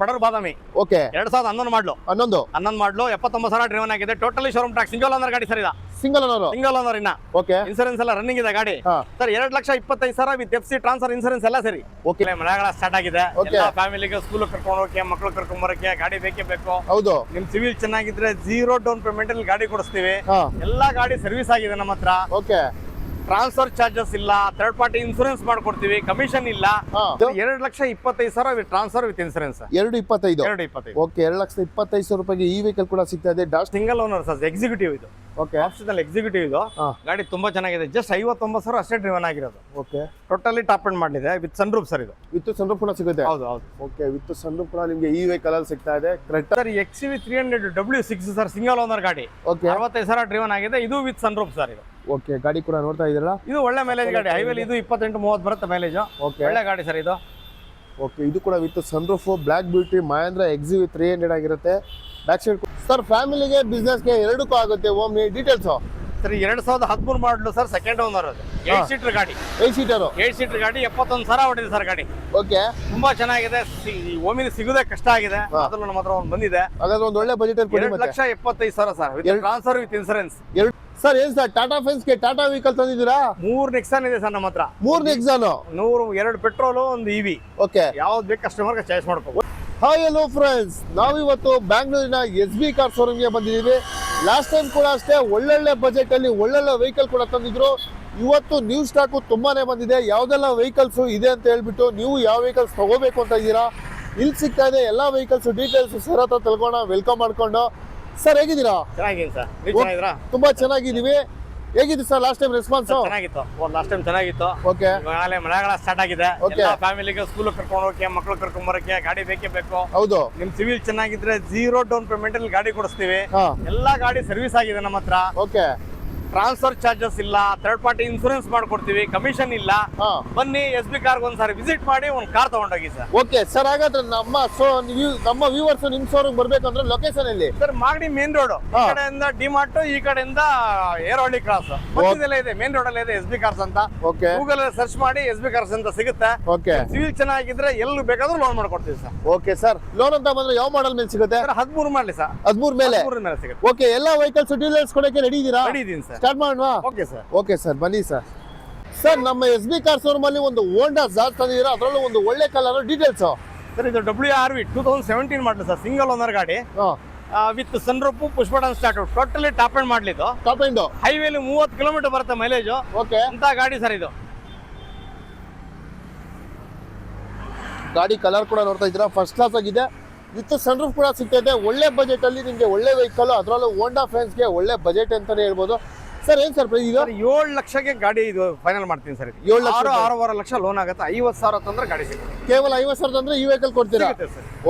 ಬಡರ್ ಬಾದಾಮಿ. Okay 2011 ಮಾಡಲು 11 ಮಾಡಲು 79,000 driven ಆಗಿದೆ. Totally showroom tax single owner ಗಾಡಿ ಸರ್. ಸಿಂಗಲ್ ಓನರ್ ಇನ್ನ ಓಕೆ ಇನ್ಸೂರೆನ್ಸ್ ಎಲ್ಲ ರನ್ನಿಂಗ್ ಇದೆ ಗಾಡಿ sir. 2,25,000 with FC transfer insurance ಎಲ್ಲ ಸರಿ. ಓಕೆ ಮಳೆಗಾಲ ಸ್ಟಾರ್ಟ್ ಆಗಿದೆ. ಫ್ಯಾಮಿಲಿಗೆ ಸ್ಕೂಲ್ ಕರ್ಕೊಂಡು ಹೋಗಕ್ಕೆ ಮಕ್ಕಳು ಕರ್ಕೊಂಡ್ ಬರಕ್ಕೆ ಗಾಡಿ ಬೇಕೇ ಬೇಕು. ಹೌದು, ನಿಮ್ ಸಿವಿಲ್ ಚೆನ್ನಾಗಿದ್ರೆ 0 ಡೌನ್ ಪೇಮೆಂಟ್ ಅಲ್ಲಿ ಗಾಡಿ ಕೊಡಿಸ್ತೀವಿ. ಎಲ್ಲಾ ಗಾಡಿ ಸರ್ವಿಸ್ ಆಗಿದೆ ನಮ್ಮ ಹತ್ರ. ಓಕೆ ಟ್ರಾನ್ಸ್ಫರ್ ಚಾರ್ಜಸ್ ಇಲ್ಲ, ಥರ್ಡ್ ಪಾರ್ಟಿ ಇನ್ಸೂರೆನ್ಸ್ ಮಾಡ್ಕೊಡ್ತೀವಿ, ಕಮಿಷನ್ ಇಲ್ಲ. 2,25,000 with transfer with insurance. 2,25,000 okay 2,25,000 ರೂಪಾಯಿಗೆ ಈ ವೆಹಿಕಲ್ ಕೂಡ ಸಿಗ್ತಾ ಇದೆ. ಸಿಂಗಲ್ ಓನರ್ ಸರ್, ಎಕ್ಸಿಕ್ಯೂಟಿವ್ ಇದು. ಓಕೆ ಆಪ್ಷನಲ್ ಎಕ್ಸಿಕ್ಯೂಟಿವ್ ಇದು. ಗಾಡಿ ತುಂಬಾ ಚೆನ್ನಾಗಿದೆ. ಜಸ್ಟ್ 59,000 ಅಷ್ಟೇ ಡ್ರಿವನ್ ಆಗಿರೋದು. ಓಕೆ ಟೋಟಲಿ ಟಾಪ್ ಅಂಡ್ ಮಾಡಿದೆ ವಿತ್ ಸನ್ರೂಫ್ ಸರ್. ಇದು ವಿತ್ ಸನ್ರೂಫ್ ಕೂಡ ಸಿಗುತ್ತೆ. ಹೌದು. ಓಕೆ ವಿತ್ ಸನ್ರೂಫ್ ಕೂಡ ನಿಮಗೆ ಈ ವೆಹಿಕಲ್ ಅಲ್ಲಿ ಸಿಗ್ತಾ ಇದೆ. Correct sir. XUV 300 W6 sir, single owner ಗಾಡಿ. ಓಕೆ 65,000 ಡ್ರಿವನ್ ಆಗಿದೆ. ಇದು ವಿತ್ ಸನ್ರೂಫ್ ಸರ್. ಇದು ಓಕೆ ಗಾಡಿ ಕೂಡ ನೋಡ್ತಾ ಇದ್ದೀರಾ. ಇದು ಒಳ್ಳೆ ಮೈಲೇಜ್ ಗಾಡಿ. ಹೈವೇಲಿ ಇದು 28-30 ಬರುತ್ತೆ ಮೈಲೇಜ್. ಓಕೆ ಒಳ್ಳೆ ಗಾಡಿ ಸರ್ ಇದು. ಓಕೆ ಇದು ಕೂಡ with sunroof black beauty Mahindra XUV 300 ಆಗಿರುತ್ತೆ. ಬ್ಯಾಕ್ ಸೈಡ್ ಸರ್ ಫ್ಯಾಮಿಲಿಗೆ ಬಿಸ್ನೆಸ್ಗೆ ಎರಡಕ್ಕೂ ಆಗುತ್ತೆ. ಓಮ್ನಿ ಡೀಟೇಲ್ಸ್ ಸರ್ 2013 ಮಾಡಲು ಸರ್, ಸೆಕೆಂಡ್ ಓನರ್. ಅದು 8 ಸೀಟರ್ ಗಾಡಿ. 8 ಸೀಟರ್ ಗಾಡಿ 71,000 ಹೊಡಿದೆ ಸರ್ ಗಾಡಿ. ಓಕೆ ತುಂಬಾ ಚೆನ್ನಾಗಿದೆ. ಓಮಿನಿ ಸಿಗುದೇ ಕಷ್ಟ ಆಗಿದೆ. ಅದ್ರಲ್ಲಿ ನಮ್ಮ ಹತ್ರ ಒಂದು ಬಂದಿದೆ. ಹಾಗಾದ್ರೆ ಒಂದು ಒಳ್ಳೆ ಬಜೆಟ್ ಅಲ್ಲಿ 2,75,000 sir with transfer with insurance. Sir ಏನ್ ಸರ್ ಟಾಟಾ ಫೆನ್ಸ್ಗೆ ಟಾಟಾ ವೆಹಿಕಲ್ ತಂದಿದ್ದೀರಾ? 3 ನೆಕ್ಸಾನ್ ಇದೆ ಸರ್ ನಮ್ಮ ಹತ್ರ. 3 ನೆಕ್ಸಾನ್ 2 ಪೆಟ್ರೋಲ್, 1 EV. ಓಕೆ ಯಾವ್ದು ಬೇಕು ಕಸ್ಟಮರ್ಗೆ ಚಾಯ್ಸ್ ಮಾಡ್ಕೋಬಹುದು. ಹಾಯ್ ಹಲೋ ಫ್ರೆಂಡ್ಸ್, ನಾವಿವತ್ತು ಬ್ಯಾಂಗ್ಳೂರಿನ SB ಕಾರ್ ಶೋರೂಮ್ಗೆ ಬಂದಿದ್ದೀವಿ. ಲಾಸ್ಟ್ ಟೈಮ್ ಕೂಡ ಅಷ್ಟೇ ಒಳ್ಳೊಳ್ಳೆ ಬಜೆಟ್ ಅಲ್ಲಿ ಒಳ್ಳೊಳ್ಳೆ ವೆಹಿಕಲ್ ಕೂಡ ತಂದಿದ್ರು. ಇವತ್ತು ನ್ಯೂ ಸ್ಟಾಕು ತುಂಬಾನೇ ಬಂದಿದೆ. ಯಾವ್ದೆಲ್ಲ ವೆಹಿಕಲ್ಸ್ ಇದೆ ಅಂತ ಹೇಳ್ಬಿಟ್ಟು ನೀವು ಯಾವ ವೆಹಿಕಲ್ಸ್ ತಗೋಬೇಕು ಅಂತ ಇದ್ದೀರಾ, ಇಲ್ಲಿ ಸಿಗ್ತಾ ಇದೆ. ಎಲ್ಲ ವೆಹಿಕಲ್ಸ್ ಡೀಟೇಲ್ಸ್ ಸರ್ ಹತ್ರ ತಿಳ್ಕೊಂಡು ವೆಲ್ಕಮ್ ಮಾಡ್ಕೊಂಡು. ಸರ್ ಹೇಗಿದ್ದೀರಾ? ಚೆನ್ನಾಗಿದೆ ಸರ್. ನೀವು ಚೆನ್ನಾಗಿದ್ದೀರಾ? ತುಂಬಾ ಚೆನ್ನಾಗಿದ್ದೀವಿ. ಹೇಗಿದೆ ಸರ್ ಲಾಸ್ಟ್ ಟೈಮ್ ರೆಸ್ಪಾನ್ಸ್? ಚೆನ್ನಾಗಿತ್ತು. ಲಾಸ್ಟ್ ಟೈಮ್ ಚೆನ್ನಾಗಿತ್ತು. ಓಕೆ ಈಗಾಗಲೇ ಮಳೆಗಾಲ ಸ್ಟಾರ್ಟ್ ಆಗಿದೆ. ಫ್ಯಾಮಿಲಿಗೆ ಸ್ಕೂಲ್ ಕರ್ಕೊಂಡು ಹೋಗಕ್ಕೆ ಮಕ್ಕಳು ಕರ್ಕೊಂಡ್ ಬರಕ್ಕೆ ಗಾಡಿ ಬೇಕೇ ಬೇಕು. ಹೌದು, ನಿಮ್ ಸಿವಿಲ್ ಚೆನ್ನಾಗಿದ್ರೆ 0 ಡೌನ್ ಪೇಮೆಂಟ್ ಅಲ್ಲಿ ಗಾಡಿ ಕೊಡಿಸ್ತೀವಿ. ಎಲ್ಲಾ ಗಾಡಿ ಸರ್ವಿಸ್ ಆಗಿದೆ ನಮ್ಮ ಹತ್ರ. ಓಕೆ ಟ್ರಾನ್ಸ್ಫರ್ ಚಾರ್ಜಸ್ ಇಲ್ಲ, ಥರ್ಡ್ ಪಾರ್ಟಿ ಇನ್ಸೂರೆನ್ಸ್ ಮಾಡ್ಕೊಡ್ತೀವಿ, ಕಮಿಷನ್ ಇಲ್ಲ. ಬನ್ನಿ SB ಕಾರ್ಗೆ ಒಂದ್ಸಾರಿ ವಿಸಿಟ್ ಮಾಡಿ ಒಂದು ಕಾರ್ ತಗೊಂಡೋಗಿ ಸರ್. ಓಕೆ ಸರ್, ಹಾಗಾದ್ರೆ ನಮ್ಮ ವ್ಯೂವರ್ಸ್ ನಿಮ್ ಶೋರೂಮ್ ಬರ್ಬೇಕಂದ್ರೆ ಲೊಕೇಶನ್ ಎಲ್ಲಿ ಸರ್? Magadi main road. ಈ ಕಡೆಯಿಂದ ಡಿಮಾರ್ಟ್, ಈ ಕಡೆಯಿಂದ ಏರೋಹಳ್ಳಿ ಕ್ರಾಸ್ ಮಧ್ಯದಲ್ಲೇ ಇದೆ. ಮೇನ್ ರೋಡ್ ಅಲ್ಲೇ ಇದೆ SB ಕಾರ್ಸ್ ಅಂತ. ಓಕೆ ಗೂಗಲ್ ಸರ್ಚ್ ಮಾಡಿ SB ಕಾರ್ಸ್ ಅಂತ ಸಿಗುತ್ತೆ. ಓಕೆ ಸಿವಿಲ್ ಚೆನ್ನಾಗಿದ್ರೆ ಎಲ್ಲಿ ಬೇಕಾದ್ರೂ ಲೋನ್ ಮಾಡ್ಕೊಡ್ತೀವಿ ಸರ್. ಓಕೆ ಸರ್, ಲೋನ್ ಅಂತ ಬಂದ್ರೆ ಯಾವ ಮಾಡಲ್ ಮೇಲೆ ಸಿಗುತ್ತೆ? 13 ಮಾಡಲಿ ಸರ್. 13 ಮೇಲೆ ಸಿಗುತ್ತೆ. ಓಕೆ, ಎಲ್ಲಾ ವೆಹಿಕಲ್ಸ್ ಡೀಲರ್ಸ್ ಕೊಡಕ್ಕೆ ರೆಡಿ ಇದೀರಾ? ರೆಡಿ ಇದೀನಿ ಸರ್. ಸ್ಟಾರ್ಟ್ ಮಾಡೋಣ? Okay sir. ಓಕೆ ಸರ್, ಬನ್ನಿ ಸರ್. ಸರ್ ನಮ್ಮ SB ಕಾರ್ ಶೋರೂಮ್ ಅಲ್ಲಿ ಒಂದು ಹೋಂಡಾ ಜಾಸ್ ತಂದಿದ್ದೀರಾ, ಅದರಲ್ಲೂ ಒಂದು ಒಳ್ಳೆ ಕಲರ್. ಡೀಟೇಲ್ಸ್ ಸರ್, ಇದು WRV 2017 ಮಾಡಲಿ ಸರ್, ಸಿಂಗಲ್ ಓನರ್ ಗಾಡಿ with sunroof, push button start, totally top and ಮಾಡಲಿದ್ದು. ಟಾಪ್ ಎಂಡ್ ಹೈವೇಲಿ 30 ಕಿಲೋಮೀಟರ್ ಬರುತ್ತೆ ಮೈಲೇಜ್. ಓಕೆ ಅಂತ ಗಾಡಿ ಸರ್ ಇದು. ಗಾಡಿ ಕಲರ್ ಕೂಡ ನೋಡ್ತಾ ಇದ್ದೀರಾ, ಫಸ್ಟ್ ಕ್ಲಾಸ್ ಆಗಿದೆ. ವಿತ್ ಸನ್ರೂಫ್ ಕೂಡ ಸಿಗ್ತದೆ. ಒಳ್ಳೆ ಬಜೆಟ್ ಅಲ್ಲಿ ನಿಮಗೆ ಒಳ್ಳೆ ವೆಹಿಕಲ್, ಅದರಲ್ಲೂ ಹೋಂಡಾ ಫ್ಯಾನ್ಸ್ಗೆ ಒಳ್ಳೆ ಬಜೆಟ್ ಅಂತಾನೆ ಹೇಳ್ಬೋದು. ಸರ್ ಏನ್ ಸರ್ ಪ್ರೈಸ್? ಈಗ 7 ಲಕ್ಷಕ್ಕೆ ಗಾಡಿ ಇದು ಫೈನಲ್ ಮಾಡ್ತೀನಿ ಸರ್. 7 ಲಕ್ಷ, 6.5 ಲಕ್ಷ ಲೋನ್ ಆಗುತ್ತೆ. 50,000 ತಂದ್ರೆ ಗಾಡಿ ಸಿಗುತ್ತೆ. ಕೇವಲ 50,000 ಅಂದ್ರೆ ಈ ವೆಹಿಕಲ್ ಕೊಡ್ತೀರಾ?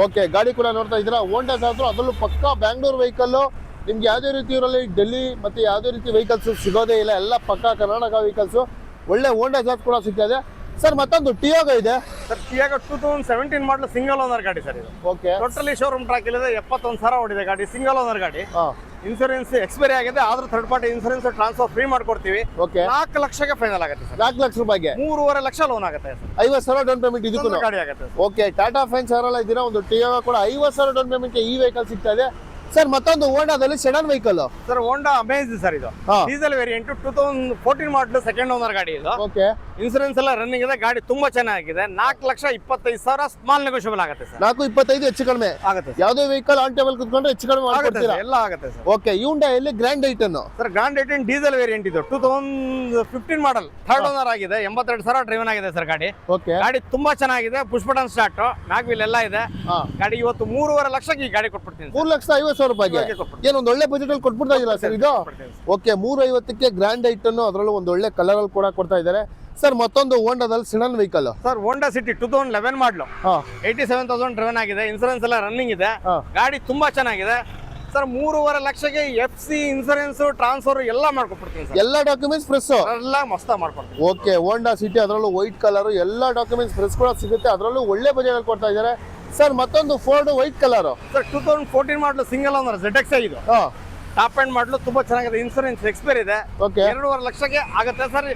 ಓಕೆ, ಗಾಡಿ ಕೂಡ ನೋಡ್ತಾ ಇದ್ದೀರಾ, ಹೋಂಡಾ ಆದ್ರೂ ಅದರಲ್ಲೂ ಪಕ್ಕಾ ಬ್ಯಾಂಗ್ಳೂರ್ ವೆಹಿಕಲ್. ನಿಮ್ಗೆ ಯಾವುದೇ ರೀತಿ ಇವರಲ್ಲಿ ಡೆಲ್ಲಿ ಮತ್ತೆ ಯಾವುದೇ ರೀತಿ ವೆಹಿಕಲ್ಸ್ ಸಿಗೋದೇ ಇಲ್ಲ. ಎಲ್ಲ ಪಕ್ಕಾ ಕರ್ನಾಟಕ ವೆಹಿಕಲ್ಸ್. ಒಳ್ಳೆ ಹೋಂಡಾ ಜಾಸ್ ಕೂಡ ಸಿಗ್ತದೆ. ಸರ್ ಮತ್ತೊಂದು ಟಿಯಾಗೋ ಇದೆ sir. Tiago 2017 model single owner ಗಾಡಿ ಸರ್ ಇದು. ಓಕೆ, ಟೋಟಲಿ ಶೋರೂಮ್ ಟ್ರ್ಯಾಕ್ ಇಲ್ಲದೆ 71,000 ಹೊಡಿದೆ ಗಾಡಿ. ಸಿಂಗಲ್ ಓನರ್ ಗಾಡಿ. ಇನ್ಸೂರೆನ್ಸ್ ಎಕ್ಸ್ಪೈರಿ ಆಗಿದೆ, ಆದ್ರೂ third party insurance transfer free ಮಾಡ್ಕೊಡ್ತೀವಿ. ಓಕೆ, 4 ಲಕ್ಷಕ್ಕೆ ಫೈನಲ್ ಆಗುತ್ತೆ ಸರ್. 4 ಲಕ್ಷ ರೂಪಾಯಿಗೆ 3.5 ಲಕ್ಷ ಲೋನ್ ಆಗುತ್ತೆ ಸರ್. 50,000 ಡೌನ್ ಪೇಮೆಂಟ್ ಇದಕ್ಕೂ ಗಾಡಿ ಆಗುತ್ತೆ. ಓಕೆ, ಟಾಟಾ ಫೈನ್ಸ್ ಅವರೆಲ್ಲ ಇದ್ದೀರಾ, ಒಂದು ಟಿಯಾಗೋ ಕೂಡ 50,000 ಡೌನ್ ಪೇಮೆಂಟ್ ಈ ವೆಹಿಕಲ್ ಸಿಗ್ತಾ ಇದೆ. ಸರ್ ಮತ್ತೊಂದು ಹೋಂಡಾದಲ್ಲಿ sedan vehicle sir. Honda Amaze sir ಇದು. Diesel variant 2014 model second owner ಗಾಡಿ ಇದು. ಓಕೆ, ಇನ್ಸೂರೆನ್ಸ್ ಎಲ್ಲ ರನ್ನಿಂಗ್ ಇದೆ. ಗಾಡಿ ತುಂಬಾ ಚೆನ್ನಾಗಿದೆ. 4,25,000 ಸ್ಮಾಲ್ ನೆಗೋಷಿಯಬಲ್ ಆಗುತ್ತೆ ಸರ್. 4.25 ಹೆಚ್ಚು ಕಡಿಮೆ ಆಗುತ್ತೆ. ಯಾವುದೇ ವೆಹಿಕಲ್ ಆನ್ ಟೇಬಲ್ ಕುತ್ಕೊಂಡ್ರೆ ಹೆಚ್ಚು ಕಡಿಮೆ ಮಾಡ್ಕೊಡ್ತೀರಾ? ಎಲ್ಲ ಆಗುತ್ತೆ ಸರ್. ಓಕೆ, ಹ್ಯುಂಡೈಯಲ್ಲಿ grand i ten sir. Grand i ten diesel variant ಇದು. 2015 ಮಾಡಲ್, ಥರ್ಡ್ ಓನರ್ ಆಗಿದೆ. 82,000 ಡ್ರೈವನ್ ಆಗಿದೆ ಸರ್ ಗಾಡಿ. ಓಕೆ, ಗಾಡಿ ತುಂಬಾ ಚೆನ್ನಾಗಿದೆ. Push button start, mag wheel ಎಲ್ಲ ಇದೆ. ಗಾಡಿ ಇವತ್ತು 3.5 ಲಕ್ಷಕ್ಕೆ ಈ ಗಾಡಿ ಕೊಟ್ಬಿಡ್ತೀನಿ. 3,50,000 ರೂಪಾಯಿಗೆ ಏನೊಂದು ಒಳ್ಳೆ ಬಜೆಟ್ ಅಲ್ಲಿ ಕೊಟ್ಬಿಡ್ತಾ ಇದೀರಾ ಸರ್ ಇದು? ಓಕೆ, 350ಕ್ಕೆ ಗ್ರ್ಯಾಂಡ್ ಐಟನ್, ಅದರಲ್ಲೂ ಒಂದು ಒಳ್ಳೆ ಕಲರ್ ಅಲ್ಲಿ ಕೂಡ ಕೊಡ್ತಾ ಇದ್ದಾರೆ. ಸರ್ ಮತ್ತೊಂದು ಹೋಂಡಾದಲ್ಲಿ sedan vehicle sir. Honda City 2011 model, 87,000 driven ಆಗಿದೆ. ಇನ್ಸೂರೆನ್ಸ್ ಎಲ್ಲ ರನ್ನಿಂಗ್ ಇದೆ. ಗಾಡಿ ತುಂಬಾ ಚೆನ್ನಾಗಿದೆ ಸರ್. 3.5 ಲಕ್ಷಕ್ಕೆ FC ಇನ್ಸೂರೆನ್ಸ್ ಟ್ರಾನ್ಸ್ಫರ್ ಎಲ್ಲ ಮಾಡ್ಕೊಡ್ತೀನಿ ಸರ್. ಎಲ್ಲ ಡಾಕ್ಯುಮೆಂಟ್ಸ್ ಫ್ರೆಶ್ ಎಲ್ಲ ಮಸ್ತ್ ಮಾಡ್ಕೊಡ್ತೀನಿ. ಓಕೆ, ಹೋಂಡಾ ಸಿಟಿ, ಅದರಲ್ಲೂ ವೈಟ್ ಕಲರ್, ಎಲ್ಲ ಡಾಕ್ಯುಮೆಂಟ್ಸ್ ಫ್ರೆಶ್ ಕೂಡ ಸಿಗುತ್ತೆ. ಅದರಲ್ಲೂ ಒಳ್ಳೆ ಬಜೆಟ್ ಅಲ್ಲಿ ಕೊಡ್ತಾ ಇದ್ದಾರೆ ಸರ್. ಮತ್ತೊಂದು ಫೋರ್ಡ್ ವೈಟ್ ಕಲರ್ ಸರ್. 2014 ಮಾಡಲು ಸಿಂಗಲ್ ಓನರ್ ZX ಇದು. ಟಾಪ್ ಅಂಡ್ ಮಾಡಲು ತುಂಬಾ ಚೆನ್ನಾಗಿದೆ. ಇನ್ಸೂರೆನ್ಸ್ ಎಕ್ಸ್ಪೈರ್ ಇದೆ. ಓಕೆ, 2.5 ಲಕ್ಷಕ್ಕೆ ಆಗುತ್ತೆ ಸರ್.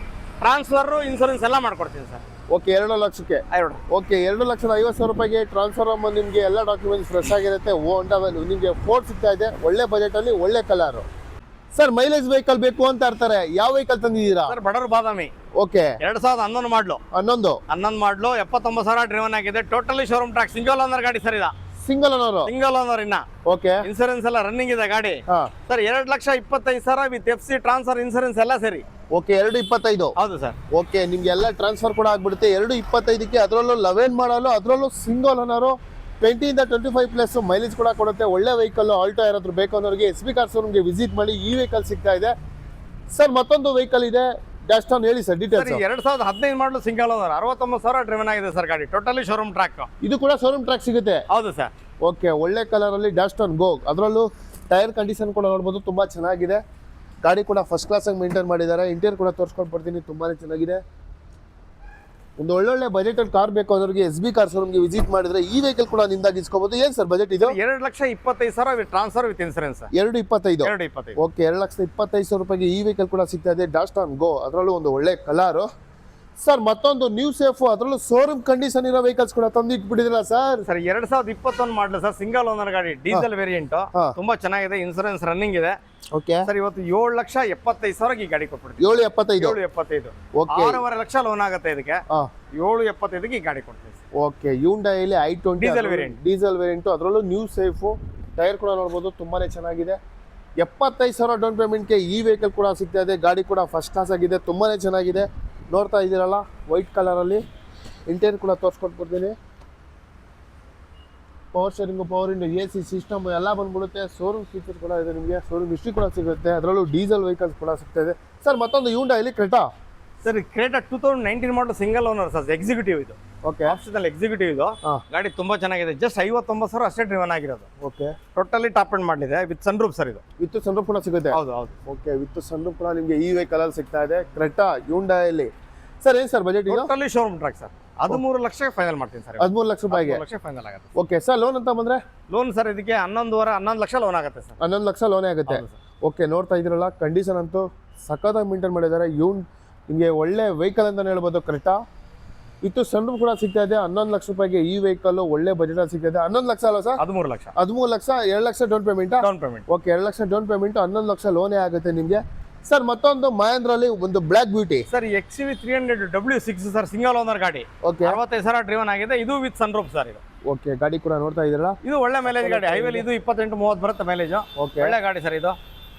ಟ್ರಾನ್ಸ್ಫರ್ ಇನ್ಸೂರೆನ್ಸ್ ಎಲ್ಲ ಮಾಡ್ಕೊಡ್ತೀನಿ ಸರ್. ಓಕೆ 2 ಲಕ್ಷಕ್ಕೆ. ಎರಡು ಓಕೆ 2,50,000 ರೂಪಾಯಿಗೆ ಟ್ರಾನ್ಸ್ಫರ್ ನಿಮಗೆ ಎಲ್ಲ ಡಾಕ್ಯುಮೆಂಟ್ಸ್ ಫ್ರೆಶ್ ಆಗಿರುತ್ತೆ. ಹೋಂಡಾ ವ್ಯಾಲ್ಯೂ ನಿಮಗೆ ಫೋರ್ಡ್ ಸಿಗ್ತಾ ಇದೆ, ಒಳ್ಳೆ ಬಜೆಟಲ್ಲಿ ಒಳ್ಳೆ ಕಲರು. ಸರ್ ಮೈಲೇಜ್ ವೆಹಿಕಲ್ ಬೇಕು ಅಂತ ಇರ್ತಾರೆ, ಯಾವ ವೆಹಿಕಲ್ ತಂದಿದ್ದೀರಾ? ಸರ್ ಬಡವರು ಬಾದಾಮಿ ಓಕೆ 2011 ಮಾಡಲು 11 ಮಾಡಲು 79,000 ಡ್ರಿವನ್ ಆಗಿದೆ. Totally showroom track, single owner ಗಾಡಿ ಸರ್. ಇದು ಸಿಂಗಲ್ ಓನರ್. ಸಿಂಗಲ್ ಓನರ್ ಇನ್ನ ಓಕೆ ಇನ್ಸೂರೆನ್ಸ್ ಎಲ್ಲ ರನ್ನಿಂಗ್ ಇದೆ ಗಾಡಿ sir. 2,25,000 with FC transfer insurance ಎಲ್ಲ ಸರಿ. ಓಕೆ 2,25. ಹೌದು ಸರ್. ಓಕೆ ನಿಮ್ಗೆ ಎಲ್ಲ ಟ್ರಾನ್ಸ್ಫರ್ ಕೂಡ ಆಗ್ಬಿಡುತ್ತೆ 2,25ಕ್ಕೆ. ಅದರಲ್ಲೂ 11 ಮಾಡಲು, ಅದರಲ್ಲೂ ಸಿಂಗಲ್ ಓನರು, 20ಇಂದ 25+ ಮೈಲೇಜ್ ಕೂಡ ಕೊಡುತ್ತೆ. ಒಳ್ಳೆ ವೆಹಿಕಲ್ ಆಲ್ಟೋ ಯಾರಾದ್ರೂ ಬೇಕು ಅನ್ನೋರಿಗೆ SB ಕಾರ್ ಶೋರೂಮ್ಗೆ ವಿಸಿಟ್ ಮಾಡಿ. ಈ ವೆಹಿಕಲ್ ಸಿಗ್ತಾ ಇದೆ ಸರ್. ಮತ್ತೊಂದು ವೆಹಿಕಲ್ ಇದೆ, ಡ್ಯಾಶ್ಟಾನ್ ಹೇಳಿ ಸರ್ ಡೀಟೇಲ್ಸ್. 2015 ಮಾಡಲು ಸಿಂಗಲ್ ಓನರ್, 69,000 ಡ್ರಿವನ್ ಆಗಿದೆ ಸರ್ ಗಾಡಿ. Totally showroom track. ಇದು ಕೂಡ ಶೋರೂಮ್ ಟ್ರ್ಯಾಕ್ ಸಿಗುತ್ತೆ. ಹೌದು ಸರ್. ಓಕೆ ಒಳ್ಳೆ ಕಲರ್ ಅಲ್ಲಿ ಡ್ಯಾಶ್ಟಾನ್ ಗೋ. ಅದರಲ್ಲೂ ಟೈರ್ ಕಂಡೀಷನ್ ಕೂಡ ನೋಡ್ಬೋದು, ತುಂಬಾ ಚೆನ್ನಾಗಿದೆ. ಗಾಡಿ ಕೂಡ ಫಸ್ಟ್ ಕ್ಲಾಸ್ ಆಗಿ ಮೇಂಟೈನ್ ಮಾಡಿದ್ದಾರೆ. ಇಂಟೀರಿಯರ್ ಕೂಡ ತೋರಿಸ್ಕೊಂಡು ಬರ್ತೀನಿ, ತುಂಬಾನೇ ಚೆನ್ನಾಗಿದೆ. ಒಂದು ಒಳ್ಳೊಳ್ಳೆ ಬಜೆಟ್ ಅಲ್ಲಿ ಕಾರ್ ಬೇಕು ಅನ್ನೋರಿಗೆ SB ಕಾರ್ ಶೋರೂಮ್ಗೆ ವಿಸಿಟ್ ಮಾಡಿದ್ರೆ ಈ ವೆಹಿಕಲ್ ಕೂಡ ನಿಂದಾಗಿ ಇಸ್ಕೋಬಹುದು. ಏನ್ ಸರ್ ಬಜೆಟ್ ಇದು? 2,25,000 with transfer with insurance. 2,25. Okay 2,25,000 ರೂಪಾಯಿಗೆ ಈ ವೆಹಿಕಲ್ ಕೂಡ ಸಿಗ್ತಾ ಇದೆ, ಡ್ಯಾಶ್ಟಾನ್ ಗೋ. ಅದರಲ್ಲೂ ಒಂದು ಒಳ್ಳೆ ಕಲರ್ ಸರ್. ಮತ್ತೊಂದು ನ್ಯೂ ಸೇಫ್, ಅದರಲ್ಲೂ ಶೋರೂಮ್ ಕಂಡೀಷನ್ ಇರೋ ವೆಹಿಕಲ್ಸ್ ಕೂಡ ತಂದು ಇಟ್ಬಿಟ್ಟಿದಿಲ್ಲ ಸರ್. ಸರ್ 2021 ಮಾಡಲು ಸರ್, ಸಿಂಗಲ್ ಓನರ್ ಗಾಡಿ, ಡೀಸೆಲ್ ವೇರಿಯಂಟ್, ತುಂಬಾ ಚೆನ್ನಾಗಿದೆ. ಇನ್ಸೂರೆನ್ಸ್ ರನ್ನಿಂಗ್ ಇದೆ. ಓಕೆ ಸರ್ ಇವತ್ತು 7,75,000 ಈ ಗಾಡಿ ಕೊಟ್ಬಿಡ್ತೀವಿ. 7,75. ಓಕೆ 6.5 ಲಕ್ಷ ಲೋನ್ ಆಗುತ್ತೆ ಇದಕ್ಕೆ. 7,75ಗೆ ಈ ಗಾಡಿ ಕೊಡ್ತೀವಿ. ಓಕೆ ಹ್ಯುಂಡೈಲಿ i20 ಡೀಸೆಲ್ ವೇರಿಯಂಟ್, ಅದರಲ್ಲೂ ನ್ಯೂ ಸೇಫ್. ಟೈರ್ ಕೂಡ ನೋಡ್ಬೋದು, ತುಂಬಾನೇ ಚೆನ್ನಾಗಿದೆ. 75,000 ಡೌನ್ ಪೇಮೆಂಟ್ಗೆ ಈ ವೆಹಿಕಲ್ ಕೂಡ ಸಿಗ್ತಾ ಇದೆ. ಗಾಡಿ ಕೂಡ ಫಸ್ಟ್ ಕ್ಲಾಸ್ ಆಗಿದೆ, ತುಂಬಾನೇ ಚೆನ್ನಾಗಿದೆ. ನೋಡ್ತಾ ಇದ್ದೀರಲ್ಲ ವೈಟ್ ಕಲರಲ್ಲಿ. ಇಂಟೀರಿಯರ್ ಕೂಡ ತೋರಿಸ್ಕೊಟ್ಬಿಡ್ತೀನಿ. Power steering, power window, AC system ಎಲ್ಲ ಬಂದ್ಬಿಡುತ್ತೆ. ಶೋರೂಮ್ ಫೀಚರ್ ಕೂಡ ಇದೆ ನಿಮಗೆ, ಶೋರೂಮ್ ಹಿಸ್ಟ್ರಿ ಕೂಡ ಸಿಗುತ್ತೆ. ಅದರಲ್ಲೂ ಡೀಸೆಲ್ ವೆಹಿಕಲ್ಸ್ ಕೂಡ ಸಿಗ್ತಾ ಇದೆ ಸರ್. ಮತ್ತೊಂದು ಹ್ಯುಂಡೈಲಿ ಕ್ರೆಟಾ ಸರ್. ಕ್ರೆಟಾ 2019 ಮಾಡಲು ಸಿಂಗಲ್ ಓನರ್ ಸರ್, ಎಕ್ಸಿಕ್ಯೂಟಿವ್ ಇದು. ಓಕೆ ಆಪ್ಷನಲ್ ಎಕ್ಸಿಕ್ಯೂಟಿವ್ ಇದು. ಗಾಡಿ ತುಂಬಾ ಚೆನ್ನಾಗಿದೆ. ಜಸ್ಟ್ 59,000 ಅಷ್ಟೇ ಡ್ರಿವನ್ ಆಗಿರೋದು. ಓಕೆ ಟೋಟಲಿ ಟಾಪ್ ಎಂಡ್ ಮಾಡಿದೆ ವಿತ್ ಸನ್ರೂಫ್ ಸರ್. ಇದು ವಿತ್ ಸನ್ರೂಫ್ ಕೂಡ ಸಿಗುತ್ತೆ. ಹೌದು ಹೌದು. ಓಕೆ ವಿತ್ ಸನ್ರೂಫ್ ಕೂಡ ನಿಮಗೆ ಈ ವೆಹಿಕಲ್ ಅಲ್ಲಿ ಸಿಗ್ತಾ ಇದೆ, ಕ್ರೆಟಾ ಹ್ಯುಂಡೈಲಿ. ಸರ್ ಏನ್ sir budget? Totally showroom track sir. 13 ಲಕ್ಷಕ್ಕೆ ಫೈನಲ್ ಮಾಡ್ತೀನಿ ಸರ್. 13 ಲಕ್ಷ ರೂಪಾಯಿಗೆ ಫೈನಲ್ ಆಗುತ್ತೆ. Okay sir. ಲೋನ್ ಅಂತ ಬಂದ್ರೆ ಲೋನ್ ಸರ್ ಇದಕ್ಕೆ 11 ಲಕ್ಷ ಲೋನ್ ಆಗುತ್ತೆ ಸರ್. 11 ಲಕ್ಷ ಲೋನೇ ಆಗುತ್ತೆ. ಓಕೆ ನೋಡ್ತಾ ಇದ್ದೀರಲ್ಲ, ಕಂಡೀಷನ್ ಅಂತೂ ಸಖತ್ತಾಗಿ ಮೇಂಟೈನ್ ಮಾಡಿದ್ದಾರೆ. ನಿಮಗೆ ಒಳ್ಳೆ ವೆಹಿಕಲ್ ಅಂತಾನೆ ಹೇಳ್ಬೋದು. ಕ್ರೆಟಾ ವಿತ್ ಸನ್ರೂಫ್ ಕೂಡ ಸಿಗ್ತಾ ಇದೆ. 11 ಲಕ್ಷ ರೂಪಾಯಿಗೆ ಈ ವೆಹಿಕಲ್ ಒಳ್ಳೆ ಬಜೆಟ್ ಅಲ್ಲಿ ಸಿಗ್ತಾ ಇದೆ. 11 ಲಕ್ಷ ಅಲ್ಲ sir? 13 lakh. 13 lakh. 2 lakh down payment. Okay 2 lakh down payment, 11 lakh ಲೋನೇ ಆಗುತ್ತೆ ನಿಮಗೆ ಸರ್. ಮತ್ತೊಂದು ಮಹೇಂದ್ರಲ್ಲಿ ಒಂದು black beauty sir, XUV 300 W6 sir, single owner ಗಾಡಿ. ಓಕೆ 65,000 ಡ್ರಿವನ್ ಆಗಿದೆ. ಇದು ವಿತ್ ಸನ್ರೂಫ್ ಸರ್. ಇದು ಓಕೆ ಗಾಡಿ ಕೂಡ ನೋಡ್ತಾ ಇದ್ದೀರಲ್ಲ, ಇದು ಒಳ್ಳೆ ಮೈಲೇಜ್ ಗಾಡಿ. ಹೈವೇಲಿ ಇದು 28-30 ಬರುತ್ತೆ ಮೈಲೇಜ್. ಓಕೆ ಒಳ್ಳೆ ಗಾಡಿ ಸರ್ ಇದು.